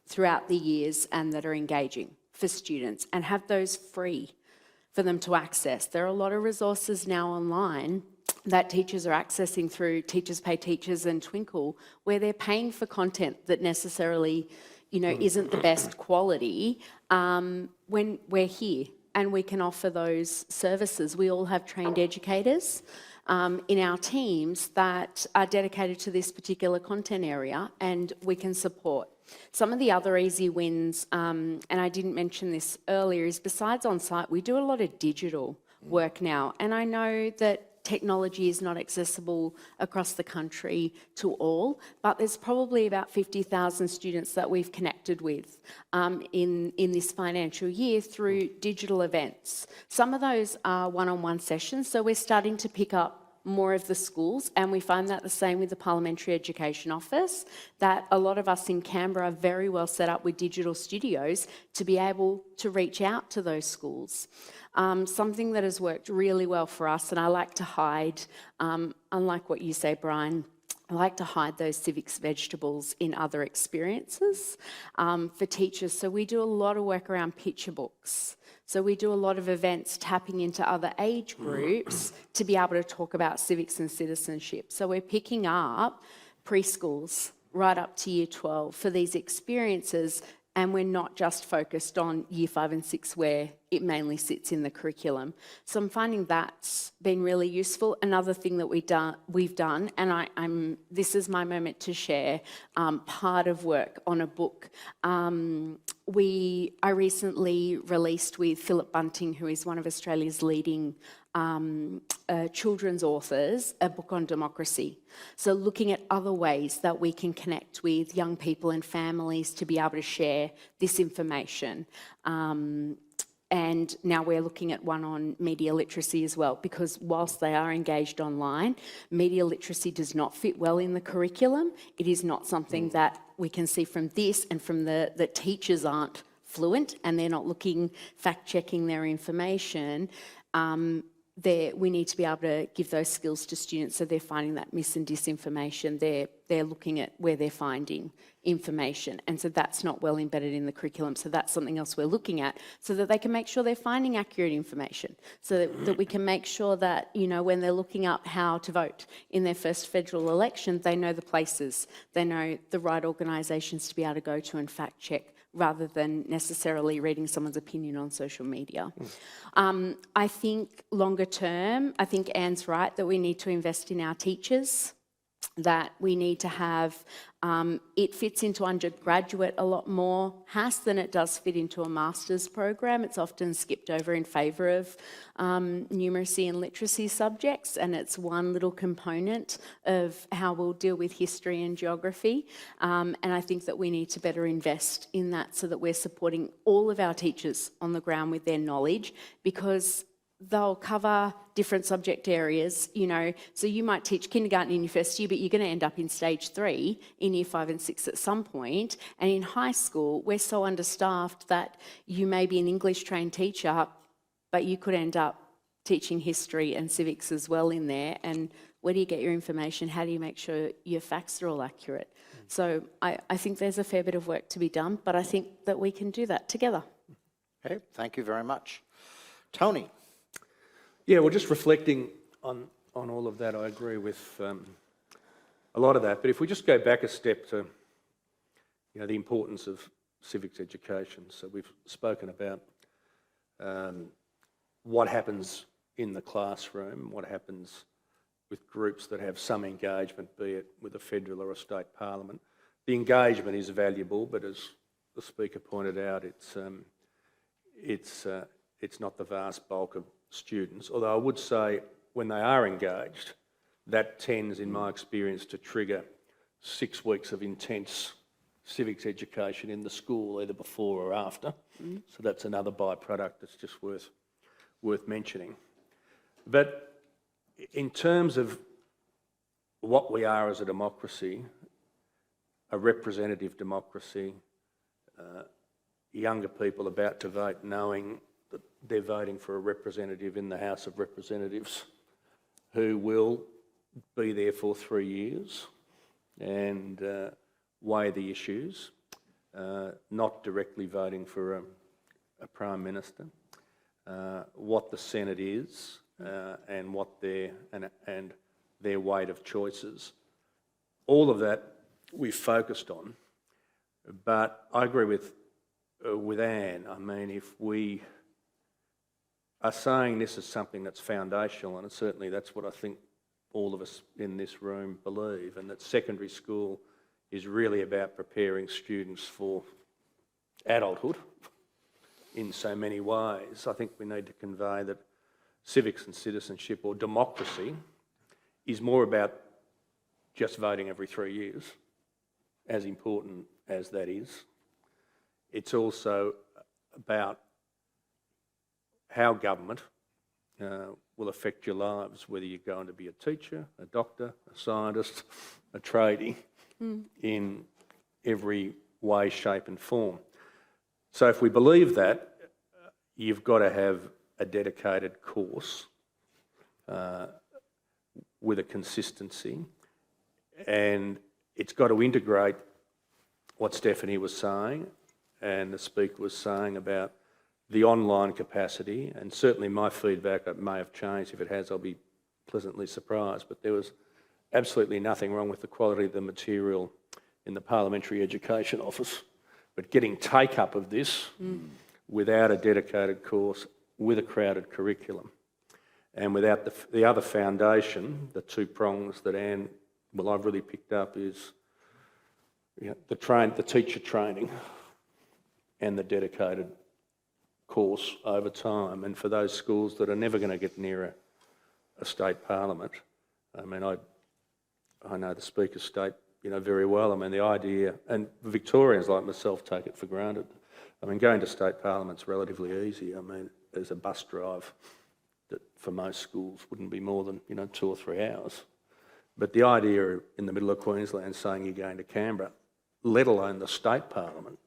Speaker 5: throughout the years and that are engaging for students and have those free for them to access. There are a lot of resources now online that teachers are accessing through Teachers Pay Teachers and Twinkle, where they're paying for content that necessarily, isn't the best quality when we're here and we can offer those services. We all have trained educators in our teams that are dedicated to this particular content area and we can support. Some of the other easy wins, and I didn't mention this earlier, is besides on-site, we do a lot of digital work now. And I know that technology is not accessible across the country to all, but there's probably about 50,000 students that we've connected with in this financial year through digital events. Some of those are one-on-one sessions, so we're starting to pick up more of the schools, and we find that the same with the Parliamentary Education Office, that a lot of us in Canberra are very well set up with digital studios to be able to reach out to those schools. Something that has worked really well for us, and I like to hide, unlike what you say, Brian, I like to hide those civics vegetables in other experiences for teachers. So we do a lot of work around picture books. So we do a lot of events tapping into other age groups to be able to talk about civics and citizenship. So we're picking up preschools right up to year 12 for these experiences, and we're not just focused on year 5 and 6 where it mainly sits in the curriculum. So I'm finding that's been really useful. Another thing that we've done, and this is my moment to share part of work on a book. I recently released with Philip Bunting, who is one of Australia's leading children's authors, a book on democracy. So looking at other ways that we can connect with young people and families to be able to share this information. And now we're looking at one on media literacy as well, because whilst they are engaged online, media literacy does not fit well in the curriculum. It is not something that we can see from this and from the teachers aren't fluent and they're not fact-checking their information. We need to be able to give those skills to students so they're finding that mis and disinformation. They're looking at where they're finding information, and so that's not well embedded in the curriculum. So that's something else we're looking at so that they can make sure they're finding accurate information, so that we can make sure that, when they're looking up how to vote in their first federal election, they know the places, they know the right organisations to be able to go to and fact check, rather than necessarily reading someone's opinion on social media. I think longer term, I think Anne's right that we need to invest in our teachers, that we need to have, it fits into undergraduate a lot more, Haas, than it does fit into a master's program. It's often skipped over in favour of numeracy and literacy subjects, and it's one little component of how we'll deal with history and geography. And I think that we need to better invest in that so that we're supporting all of our teachers on the ground with their knowledge, because they'll cover different subject areas, so you might teach kindergarten in your first year, but you're going to end up in stage 3 in year 5 and 6 at some point. And in high school, we're so understaffed that you may be an English trained teacher, but you could end up teaching history and civics as well in there. And where do you get your information? How do you make sure your facts are all accurate? So I think there's a fair bit of work to be done, but I think that we can do that together.
Speaker 1: Okay, thank you very much. Tony.
Speaker 4: Yeah, well, just reflecting on all of that, I agree with a lot of that. But if we just go back a step to, the importance of civics education. So we've spoken about what happens in the classroom, what happens with groups that have some engagement, be it with a federal or a state parliament. The engagement is valuable, but as the speaker pointed out, it's not the vast bulk of students. Although I would say when they are engaged, that tends, in my experience, to trigger 6 weeks of intense civics education in the school, either before or after. So that's another byproduct that's just worth mentioning. But in terms of what we are as a democracy, a representative democracy, younger people about to vote knowing that they're voting for a representative in the House of Representatives who will be there for 3 years and weigh the issues, not directly voting for a Prime Minister, what the Senate is and what their weight of choices. All of that we've focused on, but I agree with Anne. I mean, if we are saying this is something that's foundational, and certainly that's what I think all of us in this room believe, and that secondary school is really about preparing students for adulthood in so many ways. I think we need to convey that civics and citizenship, or democracy, is more about just voting every 3 years, as important as that is. It's also about how government will affect your lives, whether you're going to be a teacher, a doctor, a scientist, a tradie, in every way, shape and form. So if we believe that, you've got to have a dedicated course with a consistency, and it's got to integrate what Stephanie was saying and the speaker was saying about the online capacity, and certainly my feedback, it may have changed. If it has, I'll be pleasantly surprised, but there was absolutely nothing wrong with the quality of the material in the Parliamentary Education Office, but getting take-up of this without a dedicated course, with a crowded curriculum, and without the other foundation, the two prongs that Anne, I've really picked up is the teacher training and the dedicated course over time. And for those schools that are never going to get near a state parliament, I mean, I know the Speaker's state, very well. I mean, the idea, and Victorians like myself take it for granted. I mean, going to state parliament's relatively easy. I mean, there's a bus drive that for most schools wouldn't be more than, 2 or 3 hours. But the idea in the middle of Queensland saying you're going to Canberra, let alone the state parliament,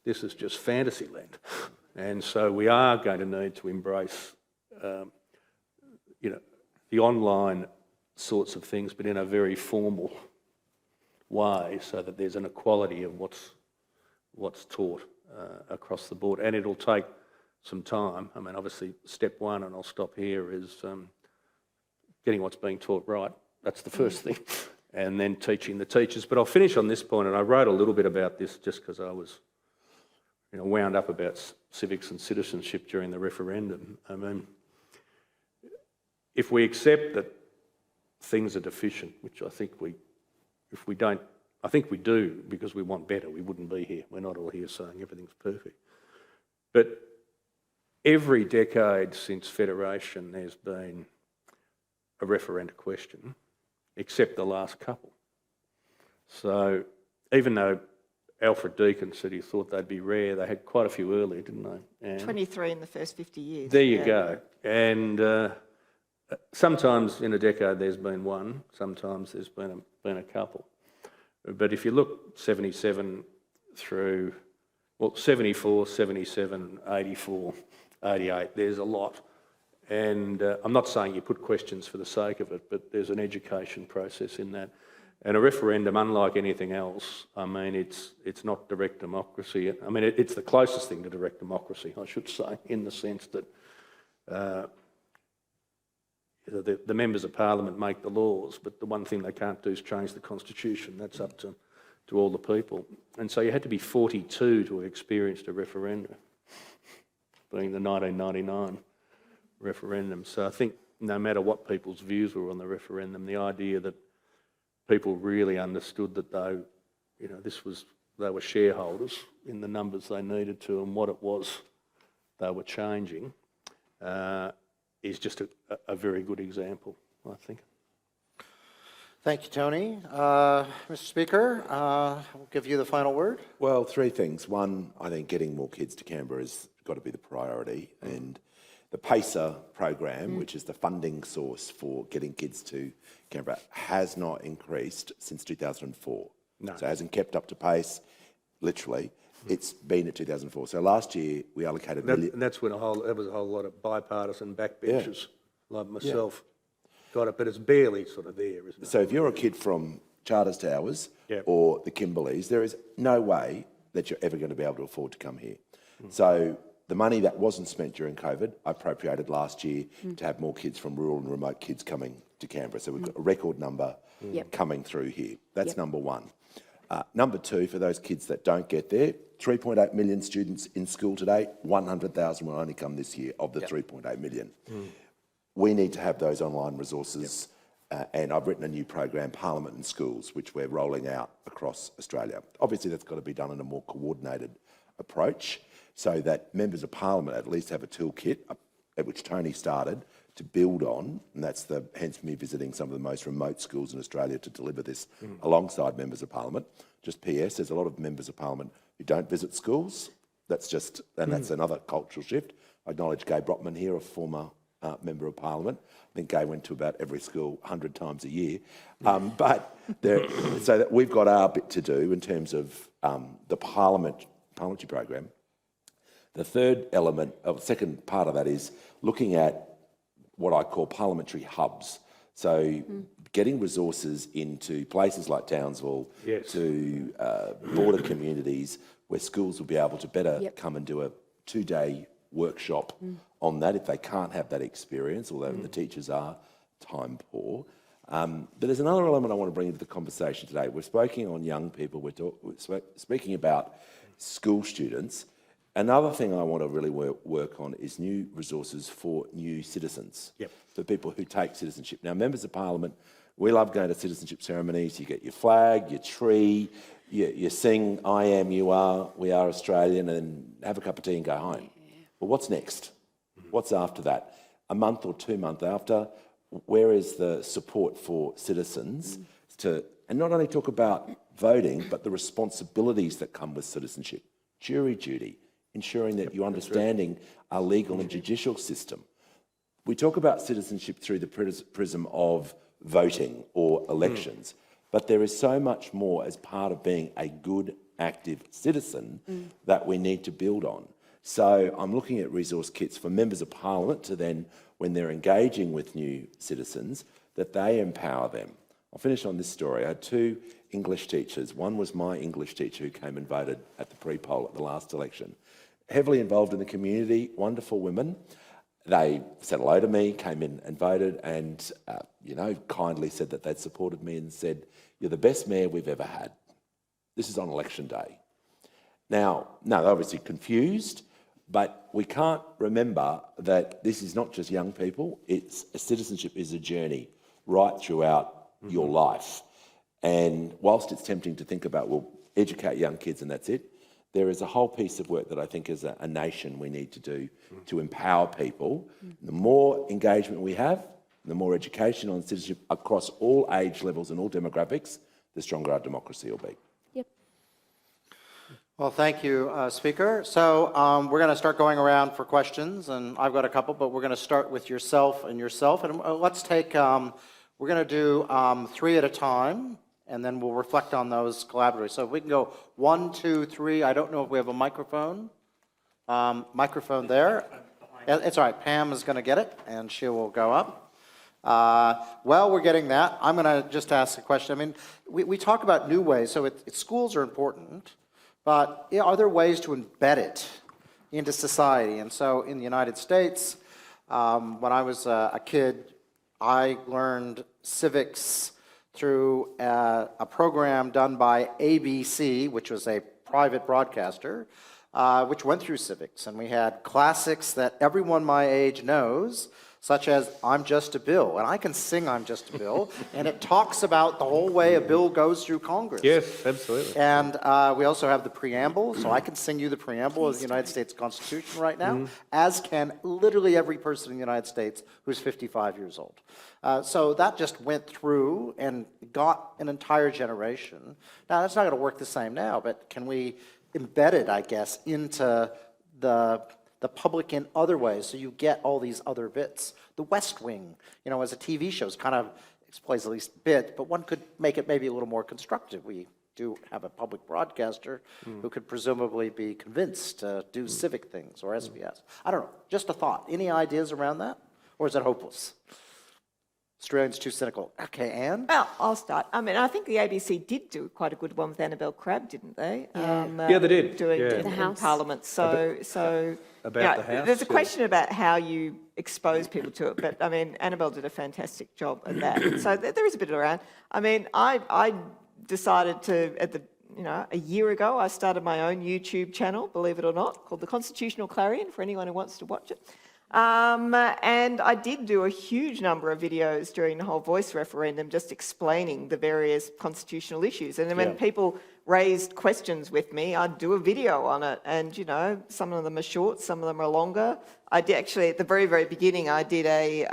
Speaker 4: this is just fantasy land. And so we are going to need to embrace, the online sorts of things, but in a very formal way, so that there's an equality of what's taught across the board. And it'll take some time. I mean, obviously, step one, and I'll stop here, is getting what's being taught right. That's the first thing. And then teaching the teachers. But I'll finish on this point, and I wrote a little bit about this just because I was wound up about civics and citizenship during the referendum. I mean, if we accept that things are deficient, which I think we do because we want better, we wouldn't be here. We're not all here saying everything's perfect. But every decade since Federation, there's been a referenda question, except the last couple. So even though Alfred Deakin said he thought they'd be rare, they had quite a few early, didn't they? And
Speaker 3: 23 in the first 50 years.
Speaker 4: there you go. And sometimes in a decade there's been one, sometimes there's been a couple. But if you look 77 through, 74, 77, 84, 88, there's a lot. And I'm not saying you put questions for the sake of it, but there's an education process in that. And a referendum, unlike anything else, I mean, it's not direct democracy. I mean, it's the closest thing to direct democracy, I should say, in the sense that the members of parliament make the laws, but the one thing they can't do is change the constitution. That's up to all the people. And so you had to be 42 to have experienced a referendum, being the 1999 referendum. So I think no matter what people's views were on the referendum, the idea that people really understood that they were shareholders in the numbers they needed to and what it was they were changing is just a very good example, I think.
Speaker 1: Thank you, Tony. Mr. Speaker, we'll give you the final word.
Speaker 2: Well, three things. One, I think getting more kids to Canberra has got to be the priority. And the PACER program, which is the funding source for getting kids to Canberra, has not increased since 2004.
Speaker 4: No.
Speaker 2: So it hasn't kept up to pace, literally. It's been at 2004. So last year we allocated...
Speaker 4: And that's when there was a whole lot of bipartisan backbenchers like myself got it, but it's barely sort of there, isn't it?
Speaker 2: So if you're a kid from Charters Towers or the Kimberleys, there is no way that you're ever going to be able to afford to come here. So the money that wasn't spent during COVID, I appropriated last year to have more kids from rural and remote kids coming to Canberra. So we've got a record number coming through here. That's number one. Number two, for those kids that don't get there, 3.8 million students in school today, 100,000 will only come this year of the 3.8 million. We need to have those online resources, and I've written a new program, Parliament and Schools, which we're rolling out across Australia. Obviously, that's got to be done in a more coordinated approach so that members of Parliament at least have a toolkit, at which Tony started, to build on, and that's hence me visiting some of the most remote schools in Australia to deliver this alongside members of Parliament. Just PS, there's a lot of members of Parliament who don't visit schools. That's another cultural shift. I acknowledge Gai Brotman here, a former member of Parliament. I think Gai went to about every school 100 times a year. So that we've got our bit to do in terms of the parliamentary program. The third element, second part of that is looking at what I call parliamentary hubs. So getting resources into places like Townsville, to border communities where schools will be able to better come and do a 2-day workshop on that if they can't have that experience, although the teachers are time poor. But there's another element I want to bring into the conversation today. We're speaking on young people, we're speaking about school students. Another thing I want to really work on is new resources for new citizens, for people who take citizenship. Now, members of Parliament, we love going to citizenship ceremonies. You get your flag, your tree, you sing, I am, you are, we are Australian, and have a cup of tea and go home. But what's next? What's after that? A month or 2 months after, where is the support for citizens to, and not only talk about voting, but the responsibilities that come with citizenship, jury duty, ensuring that you're understanding our legal and judicial system. We talk about citizenship through the prism of voting or elections, but there is so much more as part of being a good, active citizen that we need to build on. So I'm looking at resource kits for members of Parliament to then, when they're engaging with new citizens, that they empower them. I'll finish on this story. I had 2 English teachers. One was my English teacher who came and voted at the pre-poll at the last election. Heavily involved in the community, wonderful women. They said hello to me, came in and voted, and kindly said that they'd supported me and said, "You're the best mayor we've ever had." This is on election day. Now, no, they're obviously confused, but we can't remember that this is not just young people. Citizenship is a journey right throughout your life. And whilst it's tempting to think about, well, educate young kids and that's it, there is a whole piece of work that I think as a nation we need to do to empower people. The more engagement we have, the more education on citizenship across all age levels and all demographics, the stronger our democracy will be.
Speaker 1: Well, thank you, Speaker. So we're going to start going around for questions, and I've got a couple, but we're going to start with yourself. And let's take, we're going to do 3 at a time, and then we'll reflect on those collaboratively. So if we can go 1, 2, 3. I don't know if we have a microphone. Microphone there. It's all right. Pam is going to get it, and she will go up. While we're getting that, I'm going to just ask a question. I mean, we talk about new ways, so schools are important, but are there ways to embed it into society? And so in the United States, when I was a kid, I learned civics through a program done by ABC, which was a private broadcaster, which went through civics. And we had classics that everyone my age knows, such as I'm Just a Bill. And I can sing I'm Just a Bill, and it talks about the whole way a bill goes through Congress.
Speaker 4: Yes, absolutely.
Speaker 1: And we also have the preamble, so I can sing you the preamble of the United States Constitution right now, as can literally every person in the United States who's 55 years old. So that just went through and got an entire generation. Now, that's not going to work the same now, but can we embed it, I guess, into the public in other ways, so you get all these other bits. The West Wing, as a TV show, is kind of explains at least a bit, but one could make it maybe a little more constructive. We do have a public broadcaster who could presumably be convinced to do civic things or SBS. I don't know, just a thought. Any ideas around that? Or is it hopeless? Australians too cynical. Okay, Anne?
Speaker 3: Well, I'll start. I mean, I think the ABC did do quite a good one with Annabelle Crabb, didn't they?
Speaker 4: Yeah, they did.
Speaker 3: Doing
Speaker 4: Yeah.
Speaker 3: in Parliament. So
Speaker 4: About the House,
Speaker 3: there's a
Speaker 4: yeah.
Speaker 3: question about how you expose people to it, but I mean, Annabelle did a fantastic job at that. So there is a bit around. I mean, I decided to a year ago, I started my own YouTube channel, believe it or not, called The Constitutional Clarion, for anyone who wants to watch it. And I did do a huge number of videos during the whole voice referendum, just explaining the various constitutional issues. And then when people raised questions with me, I'd do a video on it. And, some of them are short, some of them are longer. I did actually, at the very, very beginning, I did a,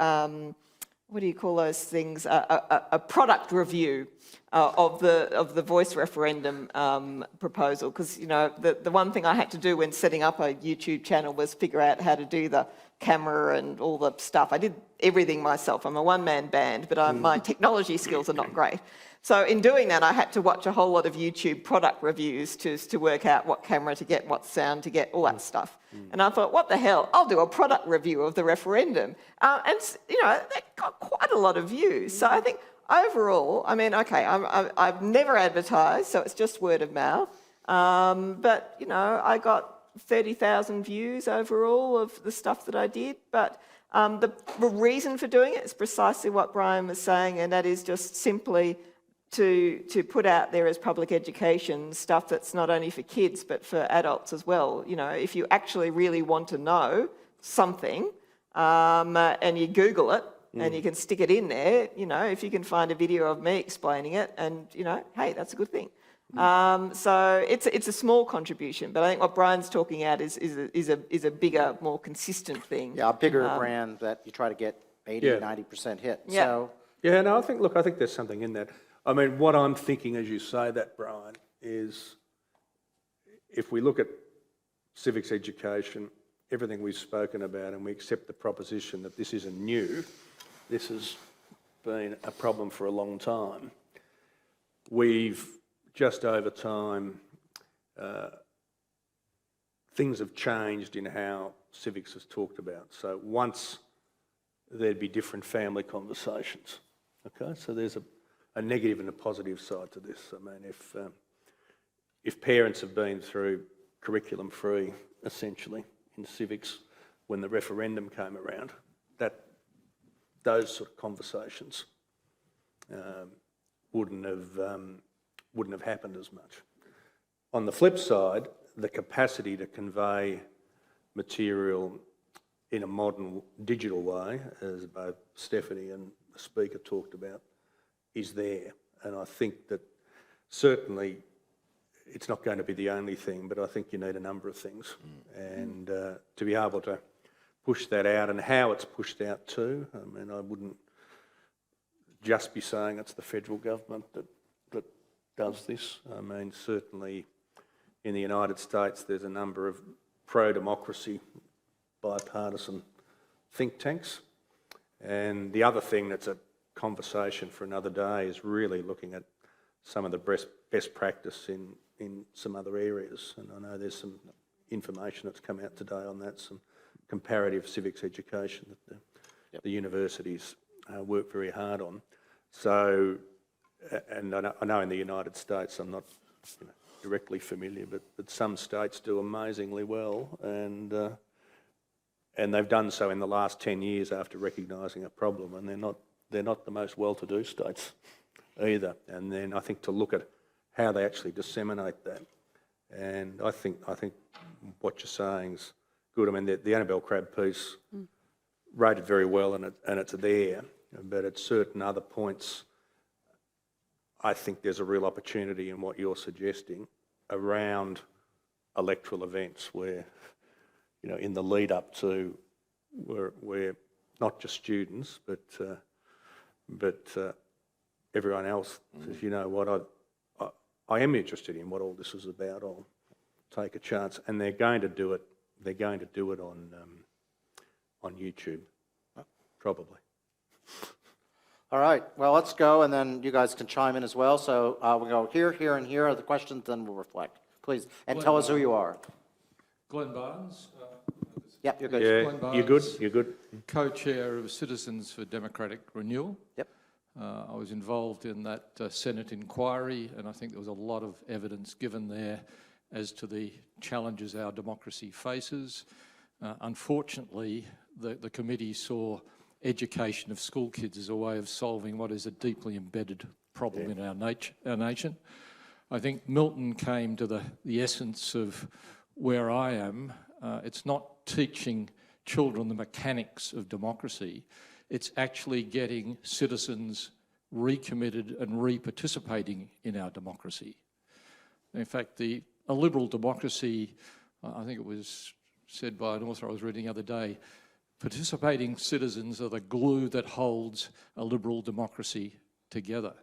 Speaker 3: what do you call those things? A product review of the voice referendum proposal. Because, the one thing I had to do when setting up a YouTube channel was figure out how to do the camera and all the stuff. I did everything myself. I'm a one-man band, but my technology skills are not great. So in doing that, I had to watch a whole lot of YouTube product reviews to work out what camera to get, what sound to get, all that stuff. And I thought, what the hell? I'll do a product review of the referendum. And that got quite a lot of views. So I think overall, I mean, okay, I've never advertised, so it's just word of mouth. But, I got 30,000 views overall of the stuff that I did. But the reason for doing it is precisely what Brian was saying, and that is just simply to put out there as public education stuff that's not only for kids but for adults as well. If you actually really want to know something and you Google it and you can stick it in there, if you can find a video of me explaining it and, hey, that's a good thing. So it's a small contribution, but I think what Brian's talking at is a bigger, more consistent thing.
Speaker 1: Yeah, a bigger brand that you try to get 80, 90% hit.
Speaker 3: Yeah.
Speaker 1: So,
Speaker 4: Yeah, no, I think there's something in that. I mean, what I'm thinking as you say that, Brian, is if we look at civics education, everything we've spoken about, and we accept the proposition that this isn't new, this has been a problem for a long time, we've just over time, things have changed in how civics is talked about. So once there'd be different family conversations, okay? So there's a negative and a positive side to this. I mean, if parents have been through curriculum free, essentially, in civics, when the referendum came around, those sort of conversations wouldn't have happened as much. On the flip side, the capacity to convey material in a modern digital way, as both Stephanie and the speaker talked about, is there. And I think that certainly it's not going to be the only thing, but I think you need a number of things. And to be able to push that out and how it's pushed out too, I mean, I wouldn't just be saying it's the federal government that does this. I mean, certainly in the United States, there's a number of pro-democracy, bipartisan think tanks. And the other thing that's a conversation for another day is really looking at some of the best practice in some other areas. And I know there's some information that's come out today on that, some comparative civics education that the universities work very hard on. So, and I know in the United States, I'm not directly familiar, but some states do amazingly well, and they've done so in the last 10 years after recognising a problem, and they're not they're not the most well-to-do states either. And then I think to look at how they actually disseminate that. And I think what you're saying is good. I mean, the Annabelle Crabb piece rated very well, and it's there. But at certain other points, I think there's a real opportunity in what you're suggesting around electoral events where, you know, in the lead up to where not just students, but everyone else says, you know what, I am interested in what all this is about. I'll take a chance, and they're going to do it. They're going to do it on YouTube, probably.
Speaker 1: All right, well, let's go, and then you guys can chime in as well. So we'll go here, here, and here are the questions, then we'll reflect. Please, and tell us who you are.
Speaker 6: Glenn Barnes.
Speaker 1: Yep, you're good.
Speaker 4: Yeah,
Speaker 6: Glenn Barnes,
Speaker 4: you're good. You're good.
Speaker 6: Co-chair of Citizens for Democratic Renewal.
Speaker 1: Yep.
Speaker 6: I was involved in that Senate inquiry, and I think there was a lot of evidence given there as to the challenges our democracy faces. Unfortunately, the committee saw education of school kids as a way of solving what is a deeply embedded problem in our nation. I think Milton came to the essence of where I am. It's not teaching children the mechanics of democracy. It's actually getting citizens recommitted and re-participating in our democracy. In fact, a liberal democracy, I think it was said by an author I was reading the other day, participating citizens are the glue that holds a liberal democracy together.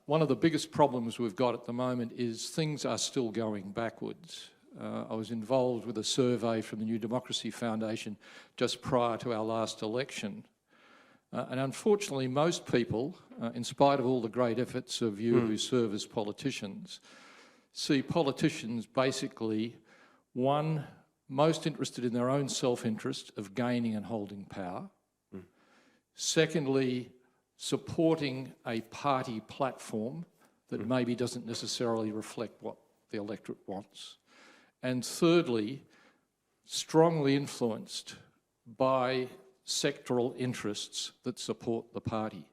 Speaker 6: One of the biggest problems we've got at the moment is things are still going backwards. I was involved with a survey from the New Democracy Foundation just prior to our last election. And unfortunately, most people, in spite of all the great efforts of you who serve as politicians, see politicians basically, one, most interested in their own self-interest of gaining and holding power. Secondly, supporting a party platform that maybe doesn't necessarily reflect what the electorate wants. And thirdly, strongly influenced by sectoral interests that support the party.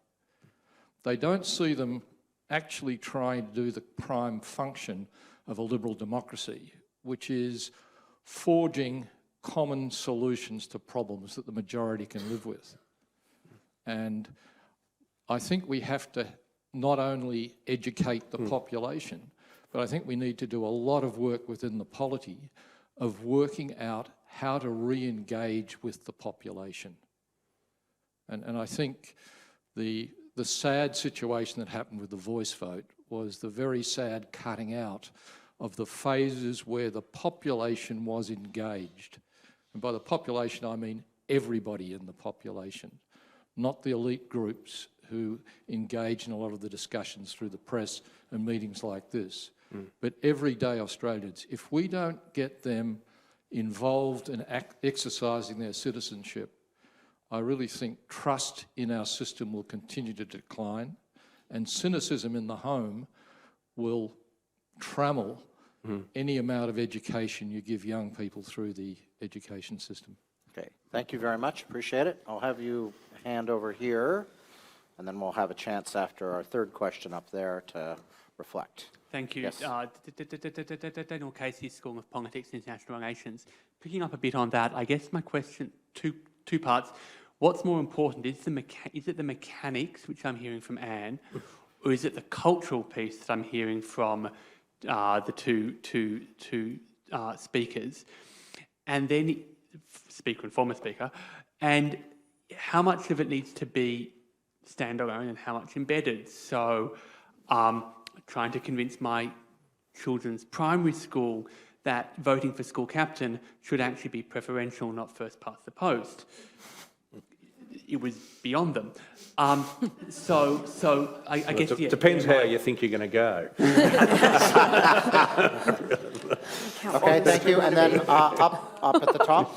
Speaker 6: They don't see them actually trying to do the prime function of a liberal democracy, which is forging common solutions to problems that the majority can live with. And I think we have to not only educate the population, but I think we need to do a lot of work within the polity of working out how to re-engage with the population. And I think the sad situation that happened with the voice vote was the very sad cutting out of the phases where the population was engaged. And by the population, I mean everybody in the population, not the elite groups who engage in a lot of the discussions through the press and meetings like this, but everyday Australians. If we don't get them involved in exercising their citizenship, I really think trust in our system will continue to decline, and cynicism in the home will trammel any amount of education you give young people through the education system.
Speaker 1: Okay, thank you very much. Appreciate it. I'll have you hand over here, and then we'll have a chance after our third question up there to reflect.
Speaker 7: Thank you.
Speaker 1: Yes.
Speaker 7: Daniel Casey, School of Politics and International Relations. Picking up a bit on that, I guess my question, two parts. What's more important? Is it the mechanics, which I'm hearing from Anne, or is it the cultural piece that I'm hearing from the two speakers? And then, speaker and former speaker, and how much of it needs to be standalone and how much embedded? So, trying to convince my children's primary school that voting for school captain should actually be preferential, not first past the post. It was beyond them. So I guess...
Speaker 4: It depends how you think you're going to go.
Speaker 1: Okay, thank you. And then up at the top.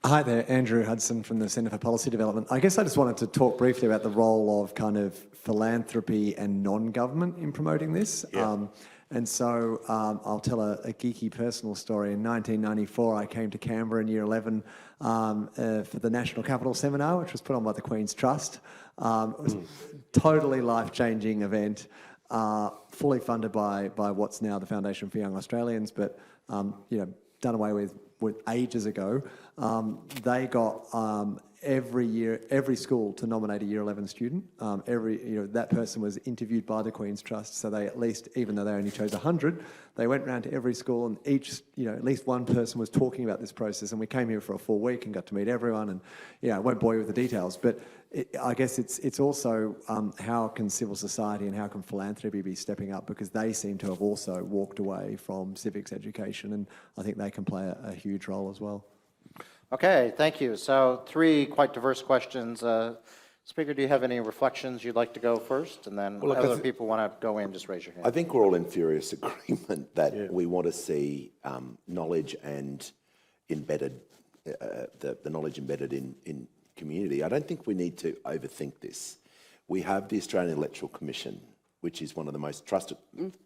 Speaker 8: Hi there, Andrew Hudson from the Centre for Policy Development. I guess I just wanted to talk briefly about the role of kind of philanthropy and non-government in promoting this.
Speaker 4: Yeah.
Speaker 8: And so I'll tell a geeky personal story. In 1994, I came to Canberra in Year 11 for the National Capital Seminar, which was put on by the Queen's Trust. It was a totally life-changing event, fully funded by what's now the Foundation for Young Australians, but done away with ages ago. They got every school to nominate a Year 11 student. That person was interviewed by the Queen's Trust, so they at least, even though they only chose 100, they went round to every school, and at least one person was talking about this process. And we came here for a full week and got to meet everyone. And I won't bore you with the details, but I guess it's also how can civil society and how can philanthropy be stepping up, because they seem to have also walked away from civics education, and I think they can play a huge role as well.
Speaker 1: Okay, thank you. So 3 quite diverse questions. Speaker, do you have any reflections you'd like to go first? And then other people want to go in, just raise your hand.
Speaker 2: I think we're all in furious agreement that we want to see knowledge and embedded, the knowledge embedded in community. I don't think we need to overthink this. We have the Australian Electoral Commission, which is one of the most trusted.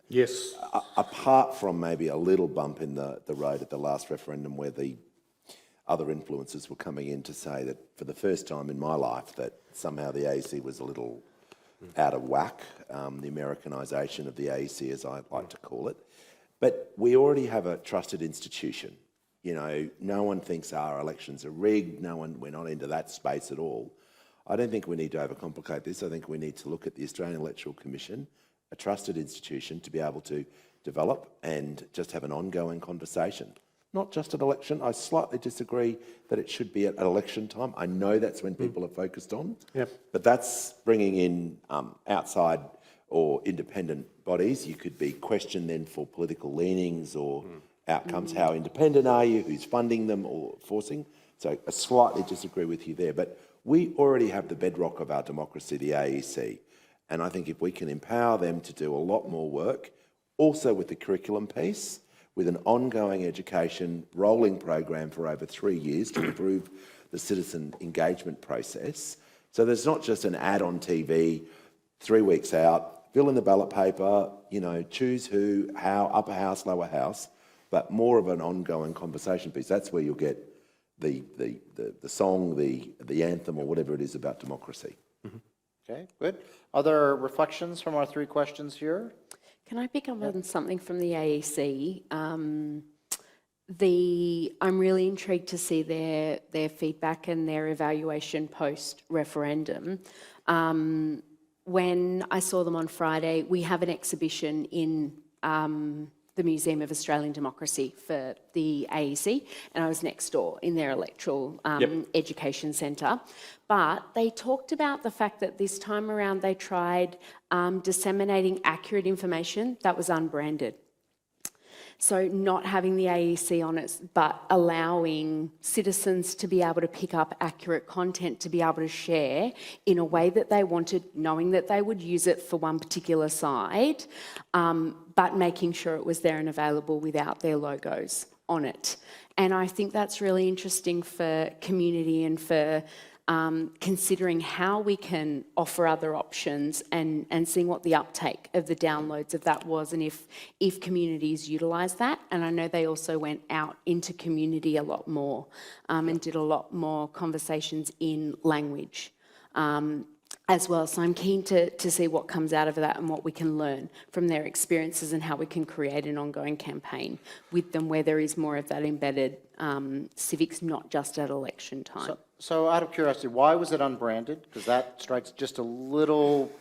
Speaker 4: Yes.
Speaker 2: Apart from maybe a little bump in the road at the last referendum where the other influences were coming in to say that for the first time in my life that somehow the AEC was a little out of whack, the Americanisation of the AEC, as I like to call it. But we already have a trusted institution. No one thinks our elections are rigged. We're not into that space at all. I don't think we need to overcomplicate this. I think we need to look at the Australian Electoral Commission, a trusted institution, to be able to develop and just have an ongoing conversation. Not just at election. I slightly disagree that it should be at election time. I know that's when people are focused on.
Speaker 4: Yep.
Speaker 2: But that's bringing in outside or independent bodies. You could be questioned then for political leanings or outcomes. How independent are you? Who's funding them or forcing? So I slightly disagree with you there. But we already have the bedrock of our democracy, the AEC. And I think if we can empower them to do a lot more work, also with the curriculum piece, with an ongoing education rolling program for over 3 years to improve the citizen engagement process. So there's not just an ad on TV, 3 weeks out, fill in the ballot paper, choose who, how, upper house, lower house, but more of an ongoing conversation piece. That's where you'll get the song, the anthem, or whatever it is about democracy.
Speaker 1: Okay, good. Other reflections from our 3 questions here?
Speaker 5: Can I pick up on something from the AEC? I'm really intrigued to see their feedback and their evaluation post-referendum. When I saw them on Friday, we have an exhibition in the Museum of Australian Democracy for the AEC, and I was next door in their electoral education centre. But they talked about the fact that this time around they tried disseminating accurate information that was unbranded. So not having the AEC on it, but allowing citizens to be able to pick up accurate content to be able to share in a way that they wanted, knowing that they would use it for one particular side, but making sure it was there and available without their logos on it. And I think that's really interesting for community and for considering how we can offer other options and seeing what the uptake of the downloads of that was, and if communities utilise that. And I know they also went out into community a lot more and did a lot more conversations in language as well. So I'm keen to see what comes out of that and what we can learn from their experiences and how we can create an ongoing campaign with them where there is more of that embedded civics, not just at election time.
Speaker 1: So out of curiosity, why was it unbranded? Because that strikes just a little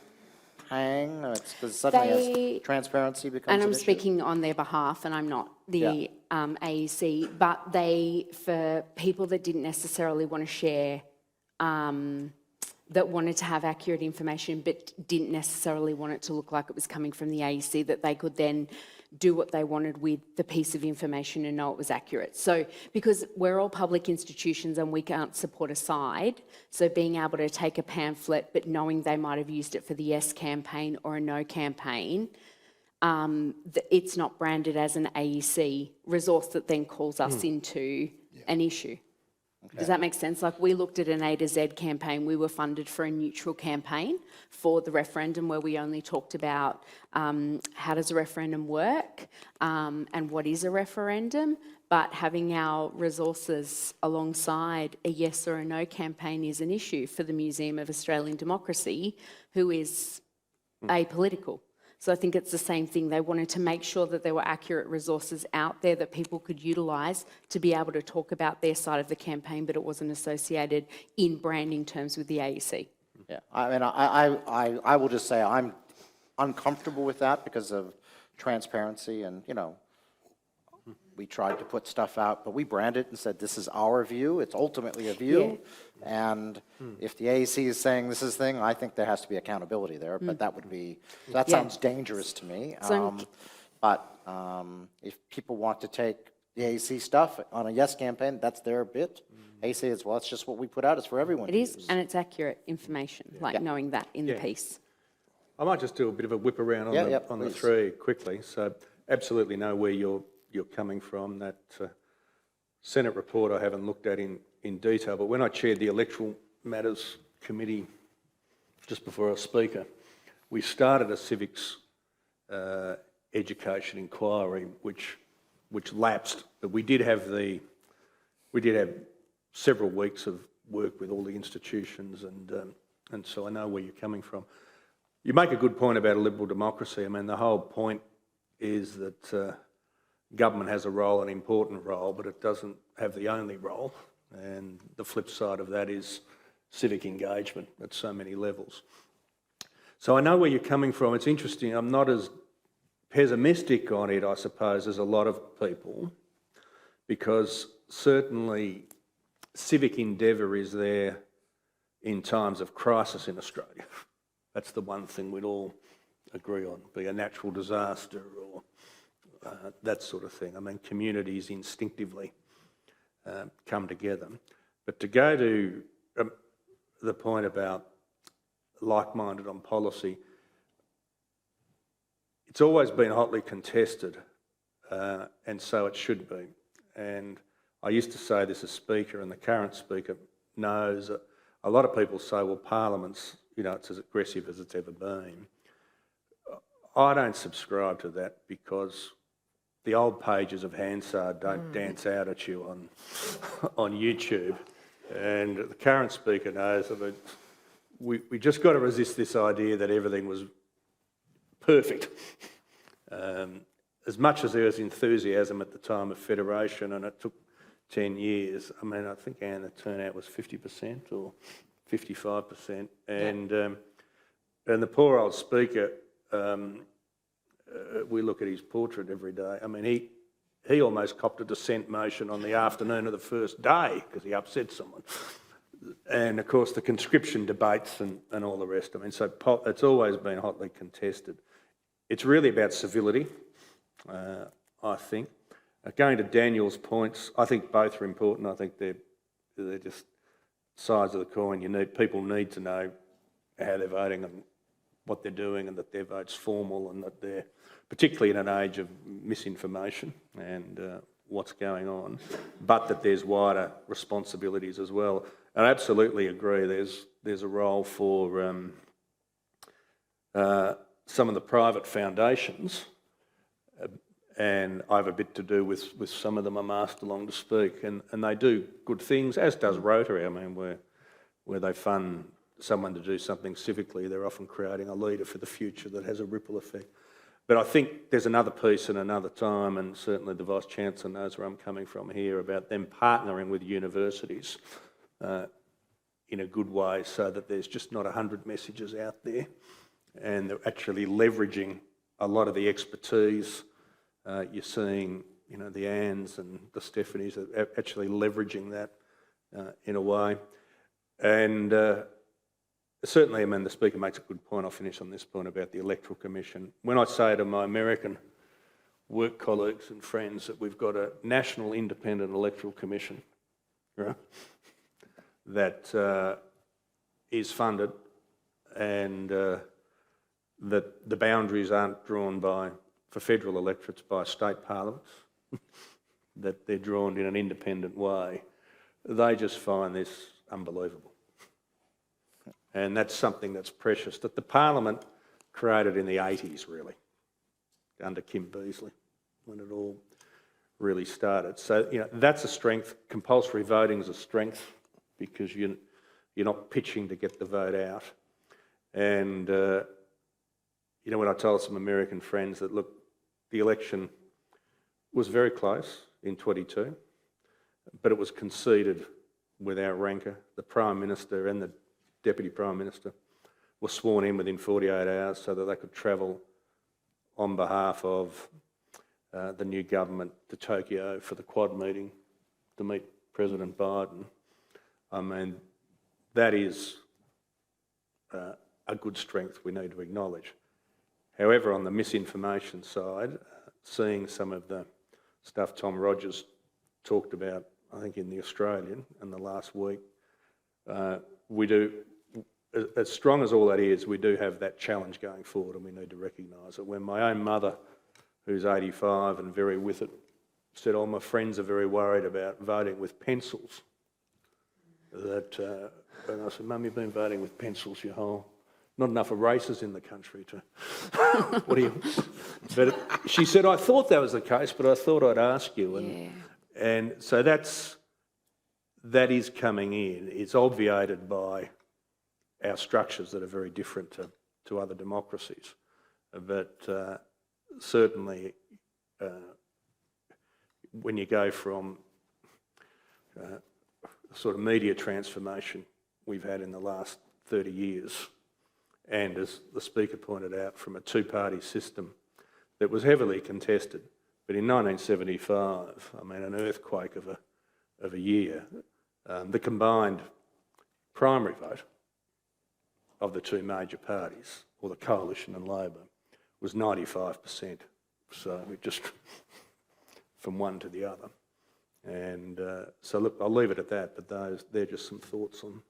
Speaker 1: pang. Because suddenly as transparency becomes
Speaker 5: and
Speaker 1: an
Speaker 5: I'm
Speaker 1: issue.
Speaker 5: speaking on their behalf, and I'm not the AEC, but for people that didn't necessarily want to share, that wanted to have accurate information but didn't necessarily want it to look like it was coming from the AEC, that they could then do what they wanted with the piece of information and know it was accurate. So because we're all public institutions and we can't support a side, so being able to take a pamphlet but knowing they might have used it for the yes campaign or a no campaign, it's not branded as an AEC resource that then calls us into an issue. Does that make sense? Like, we looked at an A to Z campaign. We were funded for a neutral campaign for the referendum, where we only talked about how does a referendum work and what is a referendum. But having our resources alongside a yes or a no campaign is an issue for the Museum of Australian Democracy, who is apolitical. So I think it's the same thing. They wanted to make sure that there were accurate resources out there that people could utilise to be able to talk about their side of the campaign, but it wasn't associated in branding terms with the AEC.
Speaker 1: Yeah, I mean, I will just say I'm uncomfortable with that because of transparency and, you know, we tried to put stuff out, but we branded it and said, this is our view. It's ultimately a view. And if the AEC is saying this is thing, I think there has to be accountability there, but that would be, that sounds dangerous to me. If people want to take the AEC stuff on a yes campaign, that's their bit. AEC is, well, it's just what we put out. It's for everyone
Speaker 5: It
Speaker 1: to
Speaker 5: is,
Speaker 1: use.
Speaker 5: and it's accurate information, like knowing that in the piece.
Speaker 4: I might just do a bit of a whip around on the three quickly. So absolutely know where you're coming from. That Senate report I haven't looked at in detail, but when I chaired the Electoral Matters Committee just before I was Speaker, we started a civics education inquiry, which lapsed, but we did have several weeks of work with all the institutions, and so I know where you're coming from. You make a good point about a liberal democracy. I mean, the whole point is that government has a role, an important role, but it doesn't have the only role. And the flip side of that is civic engagement at so many levels. So I know where you're coming from. It's interesting. I'm not as pessimistic on it, I suppose, as a lot of people, because certainly civic endeavour is there in times of crisis in Australia. That's the one thing we'd all agree on, be a natural disaster or that sort of thing. I mean, communities instinctively come together. But to go to the point about like-minded on policy, it's always been hotly contested, and so it should be. And I used to say this as Speaker, and the current Speaker knows that a lot of people say, well, Parliament's, you know, it's as aggressive as it's ever been. I don't subscribe to that, because the old pages of Hansard don't dance out at you on YouTube. And the current Speaker knows that we just got to resist this idea that everything was perfect. As much as there was enthusiasm at the time of Federation, and it took 10 years, I mean, I think, Anne, the turnout was 50% or 55%. And the poor old Speaker, we look at his portrait every day. I mean, he almost copped a dissent motion on the afternoon of the first day because he upset someone. And of course the conscription debates and all the rest. I mean, so it's always been hotly contested. It's really about civility, I think. Going to Daniel's points, I think both are important. I think they're just sides of the coin. People need to know how they're voting and what they're doing, and that their vote's formal, and that they're, particularly in an age of misinformation and what's going on, but that there's wider responsibilities as well. And I absolutely agree, there's a role for some of the private foundations, and I have a bit to do with some of them I'm asked along to speak, and they do good things, as does Rotary. I mean, where they fund someone to do something civically, they're often creating a leader for the future that has a ripple effect. But I think there's another piece and another time, and certainly the Vice-Chancellor knows where I'm coming from here, about them partnering with universities in a good way, so that there's just not 100 messages out there, and they're actually leveraging a lot of the expertise. You're seeing, you know, the Anns and the Stephanies are actually leveraging that in a way. And certainly, I mean, the Speaker makes a good point. I'll finish on this point about the Electoral Commission. When I say to my American work colleagues and friends that we've got a national independent electoral commission, right, that is funded, and that the boundaries aren't drawn for federal electorates by state parliaments, that they're drawn in an independent way, they just find this unbelievable. And that's something that's precious, that the Parliament created in the 80s, really, under Kim Beazley, when it all really started. So, that's a strength. Compulsory voting is a strength because you're not pitching to get the vote out. And, when I told some American friends that, look, the election was very close in 22, but it was conceded without rancour. The Prime Minister and the Deputy Prime Minister were sworn in within 48 hours so that they could travel on behalf of the new government to Tokyo for the Quad meeting to meet President Biden. I mean, that is a good strength we need to acknowledge. However, on the misinformation side, seeing some of the stuff Tom Rogers talked about, I think in The Australian in the last week, we do, as strong as all that is, we do have that challenge going forward and we need to recognise it. When my own mother, who's 85 and very with it, said, my friends are very worried about voting with pencils. And I said, Mum, you've been voting with pencils your whole... Not enough erasers in the country to... What do you... But she said, I thought that was the case, but I thought I'd ask you. And so that is coming in. It's obviated by our structures that are very different to other democracies. But certainly when you go from the sort of media transformation we've had in the last 30 years, and as the Speaker pointed out, from a two-party system that was heavily contested, but in 1975, I mean, an earthquake of a year, the combined primary vote of the two major parties, or the Coalition and Labor, was 95%. So just from one to the other. And so look, I'll leave it at that, but they're just some thoughts on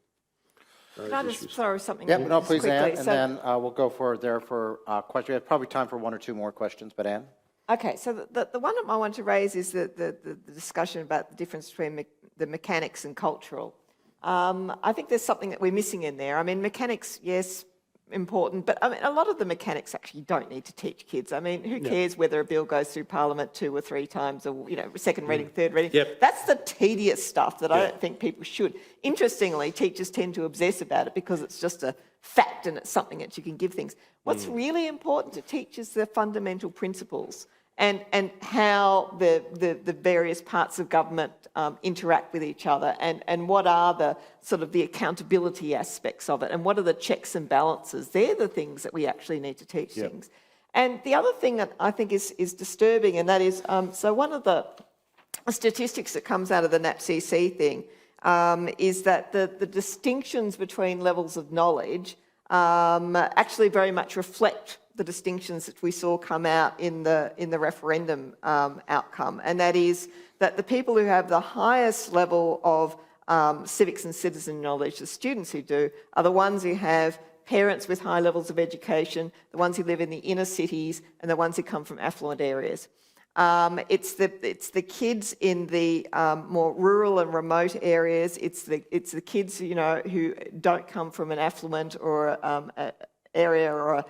Speaker 4: those
Speaker 3: Can I
Speaker 4: issues.
Speaker 3: just throw something
Speaker 1: Yep,
Speaker 3: in
Speaker 1: no,
Speaker 3: just
Speaker 1: please,
Speaker 3: quickly?
Speaker 1: Anne, and then we'll go forward there for questions. We have probably time for one or two more questions, but Anne?
Speaker 3: Okay, so the one I want to raise is the discussion about the difference between the mechanics and cultural. I think there's something that we're missing in there. I mean, mechanics, yes, important, but I mean, a lot of the mechanics actually don't need to teach kids. I mean, who cares whether a bill goes through Parliament 2 or 3 times, or second reading, third reading?
Speaker 4: Yep.
Speaker 3: That's the tedious stuff that I don't think people should. Interestingly, teachers tend to obsess about it because it's just a fact and it's something that you can give things. What's really important to teach is the fundamental principles and how the various parts of government interact with each other, and what are the sort of the accountability aspects of it, and what are the checks and balances. They're the things that we actually need to teach things. And the other thing that I think is disturbing, and that is, so one of the statistics that comes out of the NAPCC thing is that the distinctions between levels of knowledge actually very much reflect the distinctions that we saw come out in the referendum outcome, and that is that the people who have the highest level of civics and citizen knowledge, the students who do, are the ones who have parents with high levels of education, the ones who live in the inner cities, and the ones who come from affluent areas. It's the kids in the more rural and remote areas. It's the kids who don't come from an affluent or area or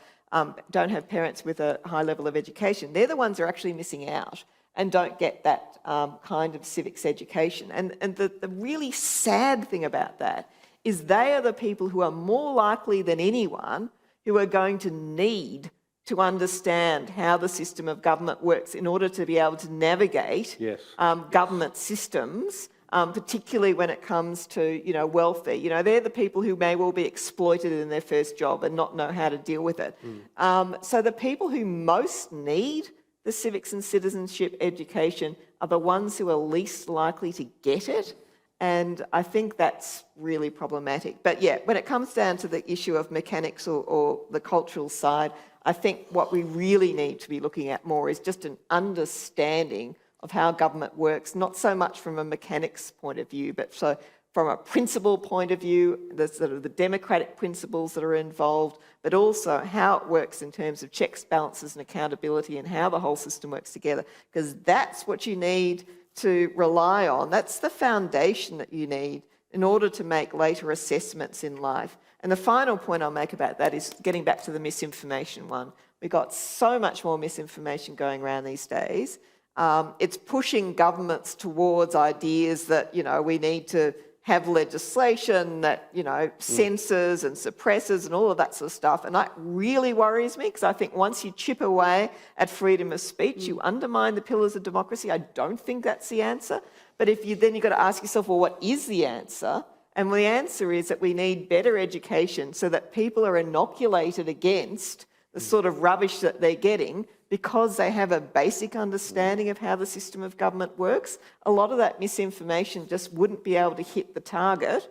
Speaker 3: don't have parents with a high level of education. They're the ones who are actually missing out and don't get that kind of civics education. And the really sad thing about that is they are the people who are more likely than anyone who are going to need to understand how the system of government works in order to be able to navigate government systems, particularly when it comes to welfare. They're the people who may well be exploited in their first job and not know how to deal with it. So the people who most need the civics and citizenship education are the ones who are least likely to get it. And I think that's really problematic. But yeah, when it comes down to the issue of mechanics or the cultural side, I think what we really need to be looking at more is just an understanding of how government works, not so much from a mechanics point of view, but so from a principle point of view, the sort of the democratic principles that are involved, but also how it works in terms of checks, balances and accountability, and how the whole system works together, because that's what you need to rely on. That's the foundation that you need in order to make later assessments in life. And the final point I'll make about that is getting back to the misinformation one. We've got so much more misinformation going around these days. It's pushing governments towards ideas that, we need to have legislation that, censors and suppresses and all of that sort of stuff. And that really worries me, because I think once you chip away at freedom of speech, you undermine the pillars of democracy. I don't think that's the answer. But you've got to ask yourself, well, what is the answer? And the answer is that we need better education so that people are inoculated against the sort of rubbish that they're getting, because they have a basic understanding of how the system of government works. A lot of that misinformation just wouldn't be able to hit the target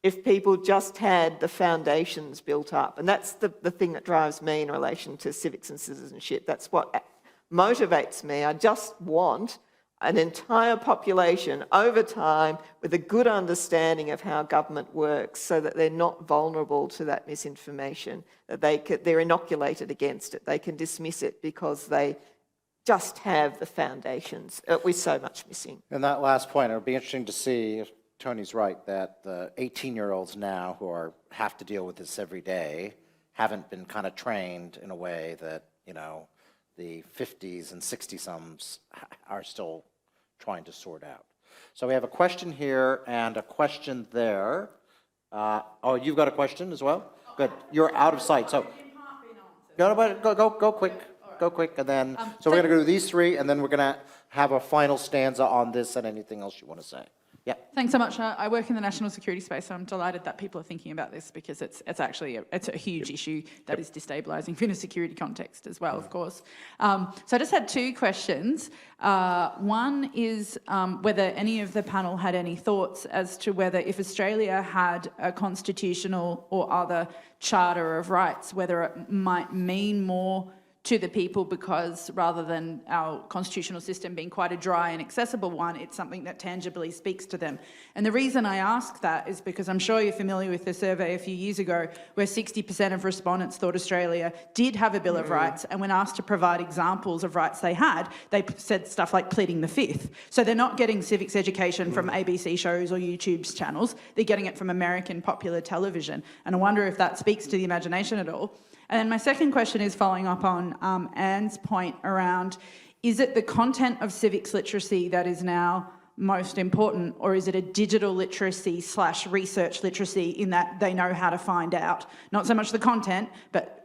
Speaker 3: if people just had the foundations built up. And that's the thing that drives me in relation to civics and citizenship. That's what motivates me. I just want an entire population over time with a good understanding of how government works, so that they're not vulnerable to that misinformation, that they're inoculated against it. They can dismiss it because they just have the foundations. With so much missing.
Speaker 1: And that last point, it'll be interesting to see if Tony's right, that the 18-year-olds now who have to deal with this every day haven't been kind of trained in a way that, the 50s and 60-sums are still trying to sort out. So we have a question here and a question there. Oh, you've got a question as well? Good. You're out of sight. So go quick. Go quick, and then so we're going to go to these three, and then we're going to have a final stanza on this and anything else you want to say. Yeah.
Speaker 9: Thanks so much. I work in the national security space, so I'm delighted that people are thinking about this, because it's actually a huge issue that is destabilising in a security context as well, of course. So I just had two questions. One is whether any of the panel had any thoughts as to whether, if Australia had a constitutional or other charter of rights, whether it might mean more to the people, because rather than our constitutional system being quite a dry and accessible one, it's something that tangibly speaks to them. And the reason I ask that is because I'm sure you're familiar with the survey a few years ago where 60% of respondents thought Australia did have a Bill of Rights, and when asked to provide examples of rights they had, they said stuff like pleading the Fifth. So they're not getting civics education from ABC shows or YouTube's channels, they're getting it from American popular television. And I wonder if that speaks to the imagination at all. And then my second question is following up on Anne's point around, is it the content of civics literacy that is now most important, or is it a digital literacy / research literacy in that they know how to find out? Not so much the content, but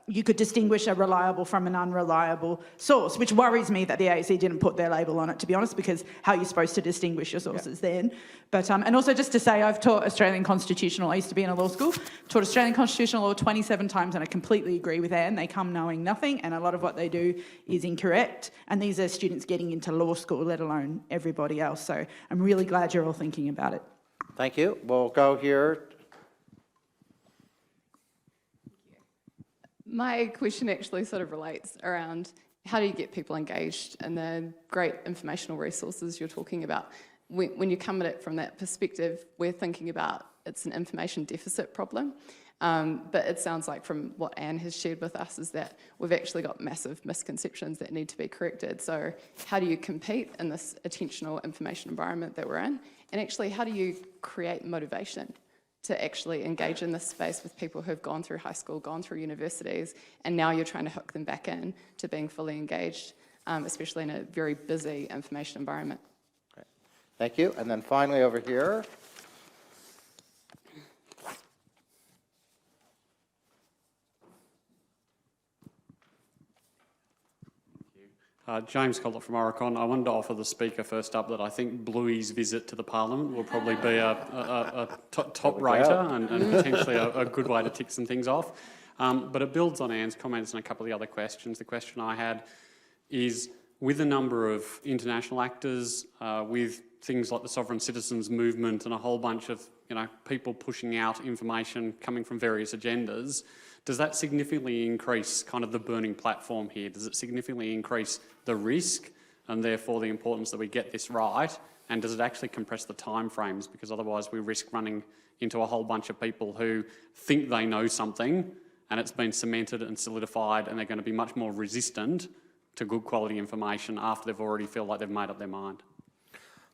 Speaker 9: you could distinguish a reliable from an unreliable source, which worries me that the AEC didn't put their label on it, to be honest, because how are you supposed to distinguish your sources then? But and also just to say, I've taught Australian constitutional, I used to be in a law school, taught Australian constitutional law 27 times, and I completely agree with Anne. They come knowing nothing, and a lot of what they do is incorrect. And these are students getting into law school, let alone everybody else. So I'm really glad you're all thinking about it.
Speaker 1: Thank you. We'll go here.
Speaker 10: My question actually sort of relates around how do you get people engaged in the great informational resources you're talking about. When you come at it from that perspective, we're thinking about it's an information deficit problem. But it sounds like from what Anne has shared with us is that we've actually got massive misconceptions that need to be corrected. So how do you compete in this attentional information environment that we're in? And actually, how do you create motivation to actually engage in this space with people who've gone through high school, gone through universities, and now you're trying to hook them back in to being fully engaged, especially in a very busy information environment.
Speaker 1: Great. Thank you. And then finally over here.
Speaker 11: James Collett from Oricon. I wanted to offer the speaker first up that I think Bluey's visit to the Parliament will probably be a top rater and potentially a good way to tick some things off. But it builds on Anne's comments and a couple of the other questions. The question I had is, with a number of international actors, with things like the Sovereign Citizens Movement and a whole bunch of people pushing out information coming from various agendas, does that significantly increase kind of the burning platform here? Does it significantly increase the risk and therefore the importance that we get this right? And does it actually compress the timeframes? Because otherwise we risk running into a whole bunch of people who think they know something and it's been cemented and solidified, and they're going to be much more resistant to good quality information after they've already feel like they've made up their mind.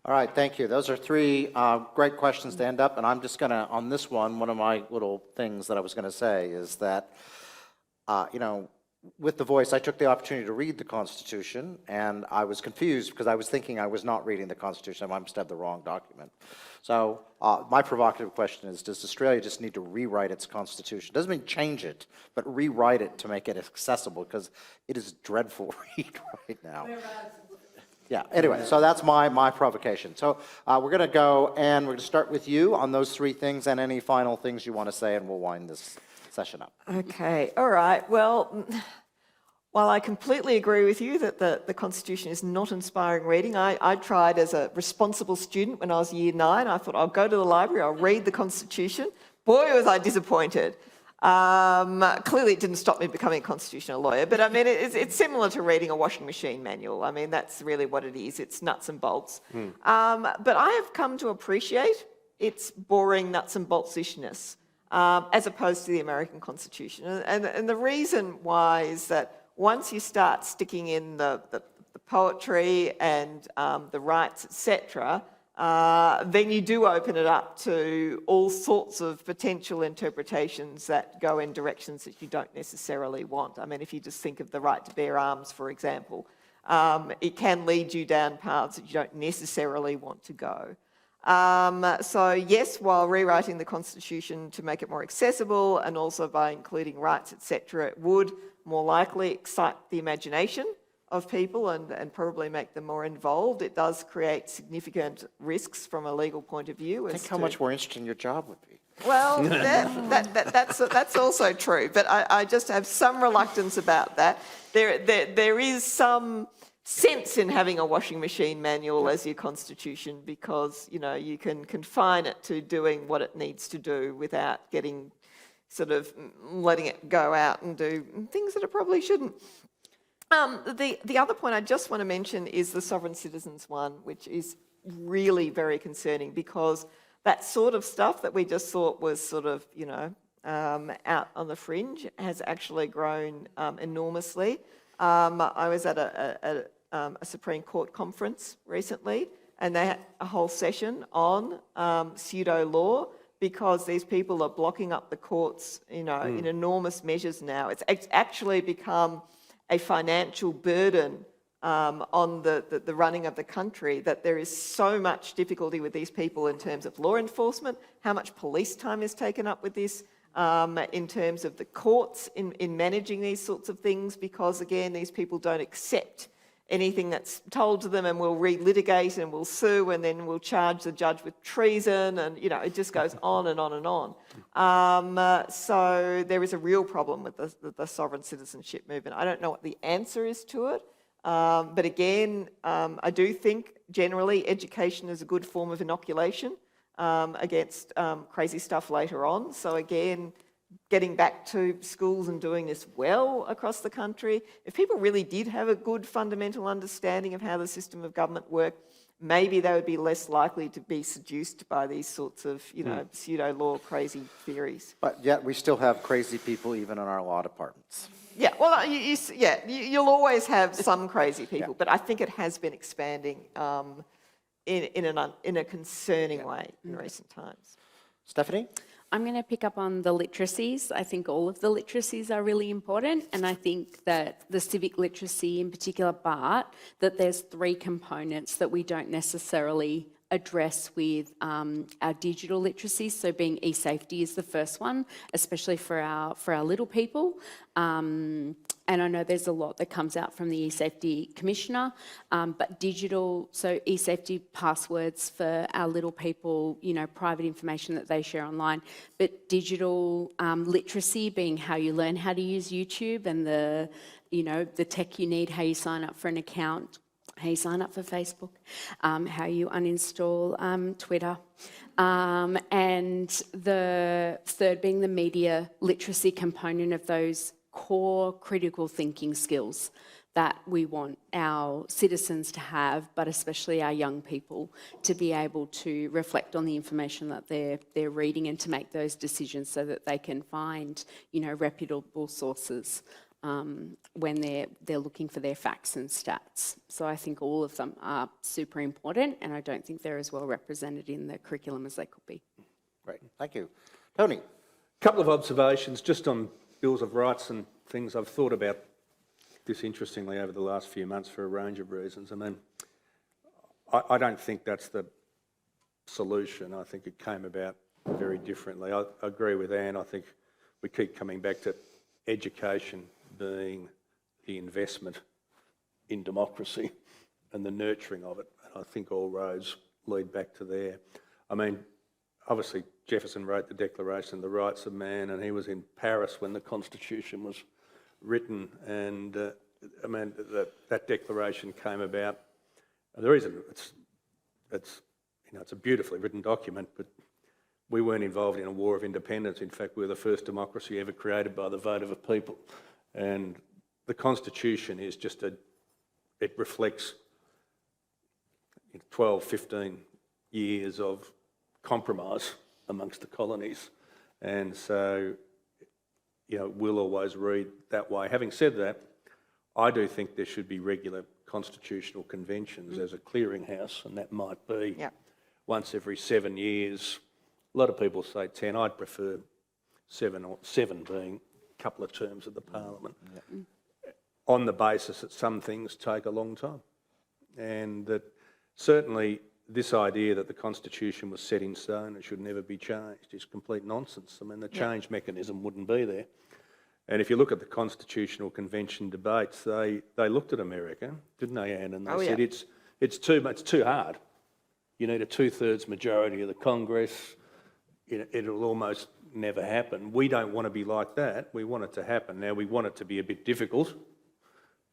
Speaker 1: All right, thank you. Those are three great questions to end up, and I'm just going to, on this one of my little things that I was going to say is that, with The Voice, I took the opportunity to read the Constitution, and I was confused because I was thinking I was not reading the Constitution. I must have the wrong document. So my provocative question is, does Australia just need to rewrite its Constitution? Doesn't mean change it, but rewrite it to make it accessible, because it is dreadful read right now. Yeah, anyway, so that's my provocation. So we're going to go, and we're going to start with you on those three things and any final things you want to say, and we'll wind this session up.
Speaker 3: Okay, all right. Well, while I completely agree with you that the Constitution is not inspiring reading, I tried as a responsible student when I was year 9. I thought, I'll go to the library, I'll read the Constitution. Boy, was I disappointed. Clearly, it didn't stop me becoming a constitutional lawyer, but I mean, it's similar to reading a washing machine manual. I mean, that's really what it is. It's nuts and bolts. But I have come to appreciate its boring nuts and bolts-ishness, as opposed to the American Constitution. And the reason why is that once you start sticking in the poetry and the rights, etc., then you do open it up to all sorts of potential interpretations that go in directions that you don't necessarily want. I mean, if you just think of the right to bear arms, for example, it can lead you down paths that you don't necessarily want to go. So yes, while rewriting the Constitution to make it more accessible and also by including rights, etc., it would more likely excite the imagination of people and probably make them more involved. It does create significant risks from a legal point of view.
Speaker 1: Think how much more interesting your job would be.
Speaker 3: Well, that's also true, but I just have some reluctance about that. There is some sense in having a washing machine manual as your constitution, because you can confine it to doing what it needs to do without getting sort of letting it go out and do things that it probably shouldn't. The other point I just want to mention is the sovereign citizens one, which is really very concerning, because that sort of stuff that we just thought was sort of, out on the fringe has actually grown enormously. I was at a Supreme Court conference recently, and they had a whole session on pseudo-law, because these people are blocking up the courts, in enormous measures now. It's actually become a financial burden on the running of the country, that there is so much difficulty with these people in terms of law enforcement, how much police time is taken up with this, in terms of the courts in managing these sorts of things, because again, these people don't accept anything that's told to them and will relitigate and will sue and then will charge the judge with treason, and it just goes on and on and on. So there is a real problem with the sovereign citizenship movement. I don't know what the answer is to it, but again, I do think generally education is a good form of inoculation against crazy stuff later on. So again, getting back to schools and doing this well across the country. If people really did have a good fundamental understanding of how the system of government worked, maybe they would be less likely to be seduced by these sorts of, pseudo-law crazy theories.
Speaker 1: But yet we still have crazy people even in our law departments.
Speaker 3: Yeah, well, you'll always have some crazy people, but I think it has been expanding in a concerning way in recent times.
Speaker 1: Stephanie?
Speaker 5: I'm going to pick up on the literacies. I think all of the literacies are really important, and I think that the civic literacy in particular, but that there's 3 components that we don't necessarily address with our digital literacy. So being e-safety is the first one, especially for our little people. And I know there's a lot that comes out from the e-safety commissioner, but digital, so e-safety passwords for our little people, private information that they share online, but digital literacy being how you learn how to use YouTube and the tech you need, how you sign up for an account, how you sign up for Facebook, how you uninstall Twitter. And the third being the media literacy component of those core critical thinking skills that we want our citizens to have, but especially our young people, to be able to reflect on the information that they're reading and to make those decisions so that they can find, reputable sources when they're looking for their facts and stats. So I think all of them are super important, and I don't think they're as well represented in the curriculum as they could be.
Speaker 1: Great, thank you. Tony?
Speaker 4: Couple of observations just on bills of rights and things. I've thought about this interestingly over the last few months for a range of reasons. I mean, I don't think that's the solution. I think it came about very differently. I agree with Anne. I think we keep coming back to education being the investment in democracy and the nurturing of it. And I think all roads lead back to there. I mean, obviously Jefferson wrote the Declaration of the Rights of Man, and he was in Paris when the Constitution was written, and I mean that declaration came about. The reason it's a beautifully written document, but we weren't involved in a war of independence. In fact, we were the first democracy ever created by the vote of a people, and the Constitution is just it reflects 12, 15 years of compromise amongst the colonies, and so we'll always read that way. Having said that, I do think there should be regular constitutional conventions as a clearinghouse, and that might be once every 7 years. A lot of people say 10. I'd prefer 7 being a couple of terms of the Parliament, on the basis that some things take a long time, and that certainly this idea that the Constitution was set in stone and should never be changed is complete nonsense. I mean, the change mechanism wouldn't be there. And if you look at the Constitutional Convention debates, they looked at America, didn't they, Anne? And they said it's too hard. You need a 2/3 majority of the Congress. It'll almost never happen. We don't want to be like that. We want it to happen. Now, we want it to be a bit difficult,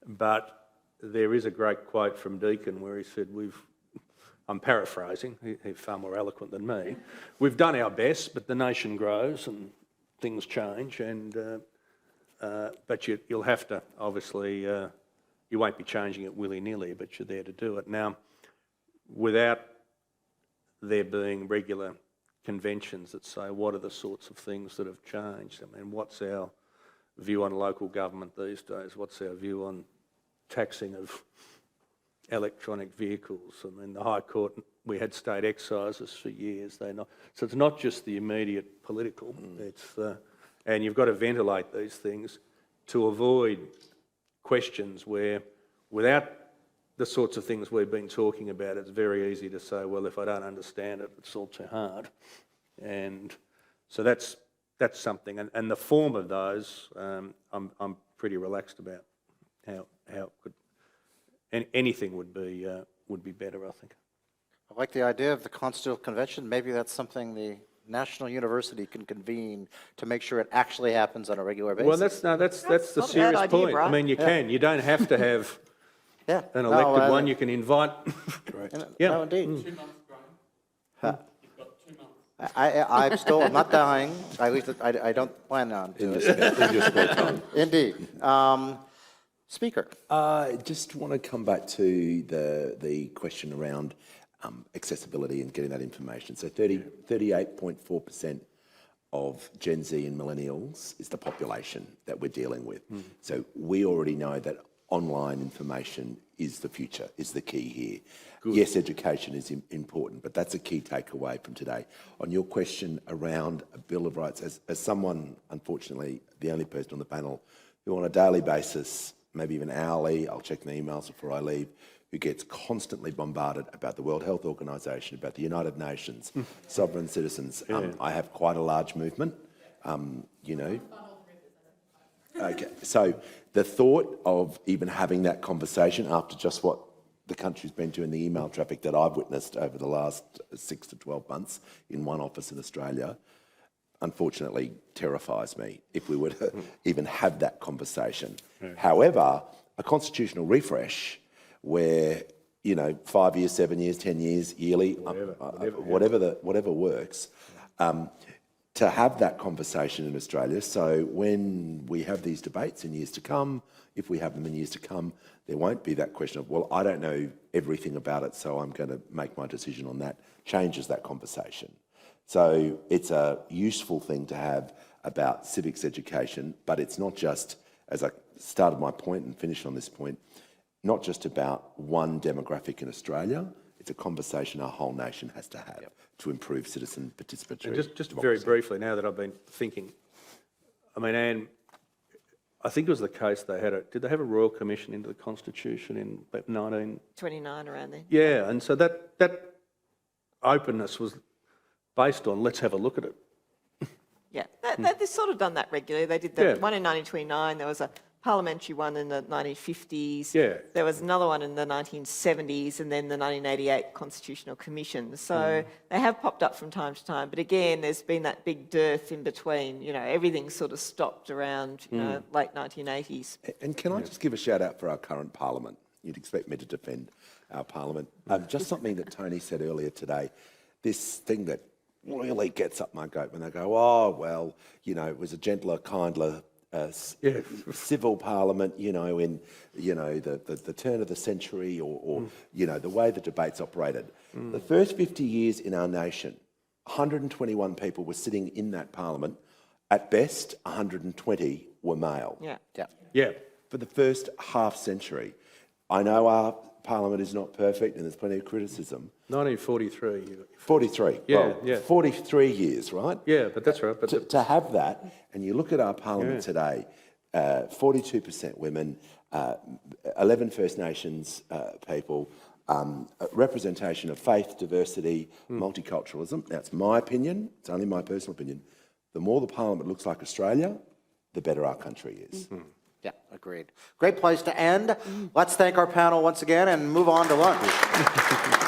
Speaker 4: but there is a great quote from Deakin where he said, I'm paraphrasing, he's far more eloquent than me, we've done our best, but the nation grows and things change, and but you'll have to, obviously, you won't be changing it willy-nilly, but you're there to do it. Now, without there being regular conventions that say what are the sorts of things that have changed, I mean, what's our view on local government these days? What's our view on taxing of electronic vehicles? I mean, the High Court, we had state excises for years. So it's not just the immediate political, it's and you've got to ventilate these things to avoid questions where, without the sorts of things we've been talking about, it's very easy to say, well, if I don't understand it, it's all too hard. And so that's something. And the form of those, I'm pretty relaxed about how it could. Anything would be better, I think.
Speaker 1: I like the idea of the Constitutional Convention. Maybe that's something the National University can convene to make sure it actually happens on a regular basis.
Speaker 4: Well, that's the serious
Speaker 3: idea,
Speaker 4: point.
Speaker 3: Brian.
Speaker 4: I mean, you can. You don't have to have an elected one. You can invite.
Speaker 1: No, indeed.
Speaker 11: 2 months, Graham.
Speaker 1: Huh.
Speaker 11: You've got 2 months.
Speaker 1: I'm not dying. At least I don't plan on to.
Speaker 2: In your spare time.
Speaker 1: Indeed. Speaker.
Speaker 2: Just want to come back to the question around accessibility and getting that information. So 38.4% of Gen Z and millennials is the population that we're dealing with. So we already know that online information is the future, is the key here. Good. Yes, education is important, but that's a key takeaway from today. On your question around a Bill of Rights, as someone, unfortunately, the only person on the panel who on a daily basis, maybe even hourly, I'll check the emails before I leave, who gets constantly bombarded about the World Health Organization, about the United Nations, sovereign citizens. I have quite a large movement, Okay, so the thought of even having that conversation after just what the country's been doing, the email traffic that I've witnessed over the last 6 to 12 months in one office in Australia, unfortunately terrifies me if we were to even have that conversation. However, a constitutional refresh where, 5 years, 7 years, 10 years, yearly, whatever works, to have that conversation in Australia. So when we have these debates in years to come, if we have them in years to come, there won't be that question of, well, I don't know everything about it, so I'm going to make my decision on that. Changes that conversation. So it's a useful thing to have about civics education, but it's not just, as I started my point and finished on this point, not just about one demographic in Australia, it's a conversation our whole nation has to have to improve citizen participatory
Speaker 4: And just very
Speaker 2: democracy.
Speaker 4: briefly, now that I've been thinking, I mean, Anne, I think it was the case did they have a Royal Commission into the Constitution in about
Speaker 3: 29 around there.
Speaker 4: Yeah, and so that openness was based on let's have a look at it.
Speaker 3: Yeah, they've sort of done that regularly. They did the one in 1929. There was a parliamentary one in the 1950s.
Speaker 4: Yeah.
Speaker 3: There was another one in the 1970s, and then the 1988 Constitutional Commission. So they have popped up from time to time. But again, there's been that big dearth in between. You know, everything sort of stopped around late 1980s.
Speaker 2: And can I just give a shout out for our current parliament? You'd expect me to defend our parliament. Just something that Tony said earlier today, this thing that really gets up my goat when they go, oh, well, you know, it was a gentler, kindler, civil parliament, you know, in, you know, the turn of the century or you know, the way the debates operated. The first 50 years in our nation, 121 people were sitting in that parliament. At best, 120 were male.
Speaker 4: Yeah.
Speaker 2: For the first half century. I know our parliament is not perfect and there's plenty of criticism.
Speaker 4: 1943.
Speaker 2: 43.
Speaker 4: Yeah,
Speaker 2: well,
Speaker 4: yeah.
Speaker 2: 43 years, right?
Speaker 4: Yeah, but that's right. But
Speaker 2: To have that, and you look at our parliament today, 42% women, 11 First Nations people, representation of faith, diversity, multiculturalism. Now, it's my opinion, it's only my personal opinion. The more the parliament looks like Australia, the better our country is.
Speaker 1: Yeah, agreed. Great place to end. Let's thank our panel once again and move on to lunch.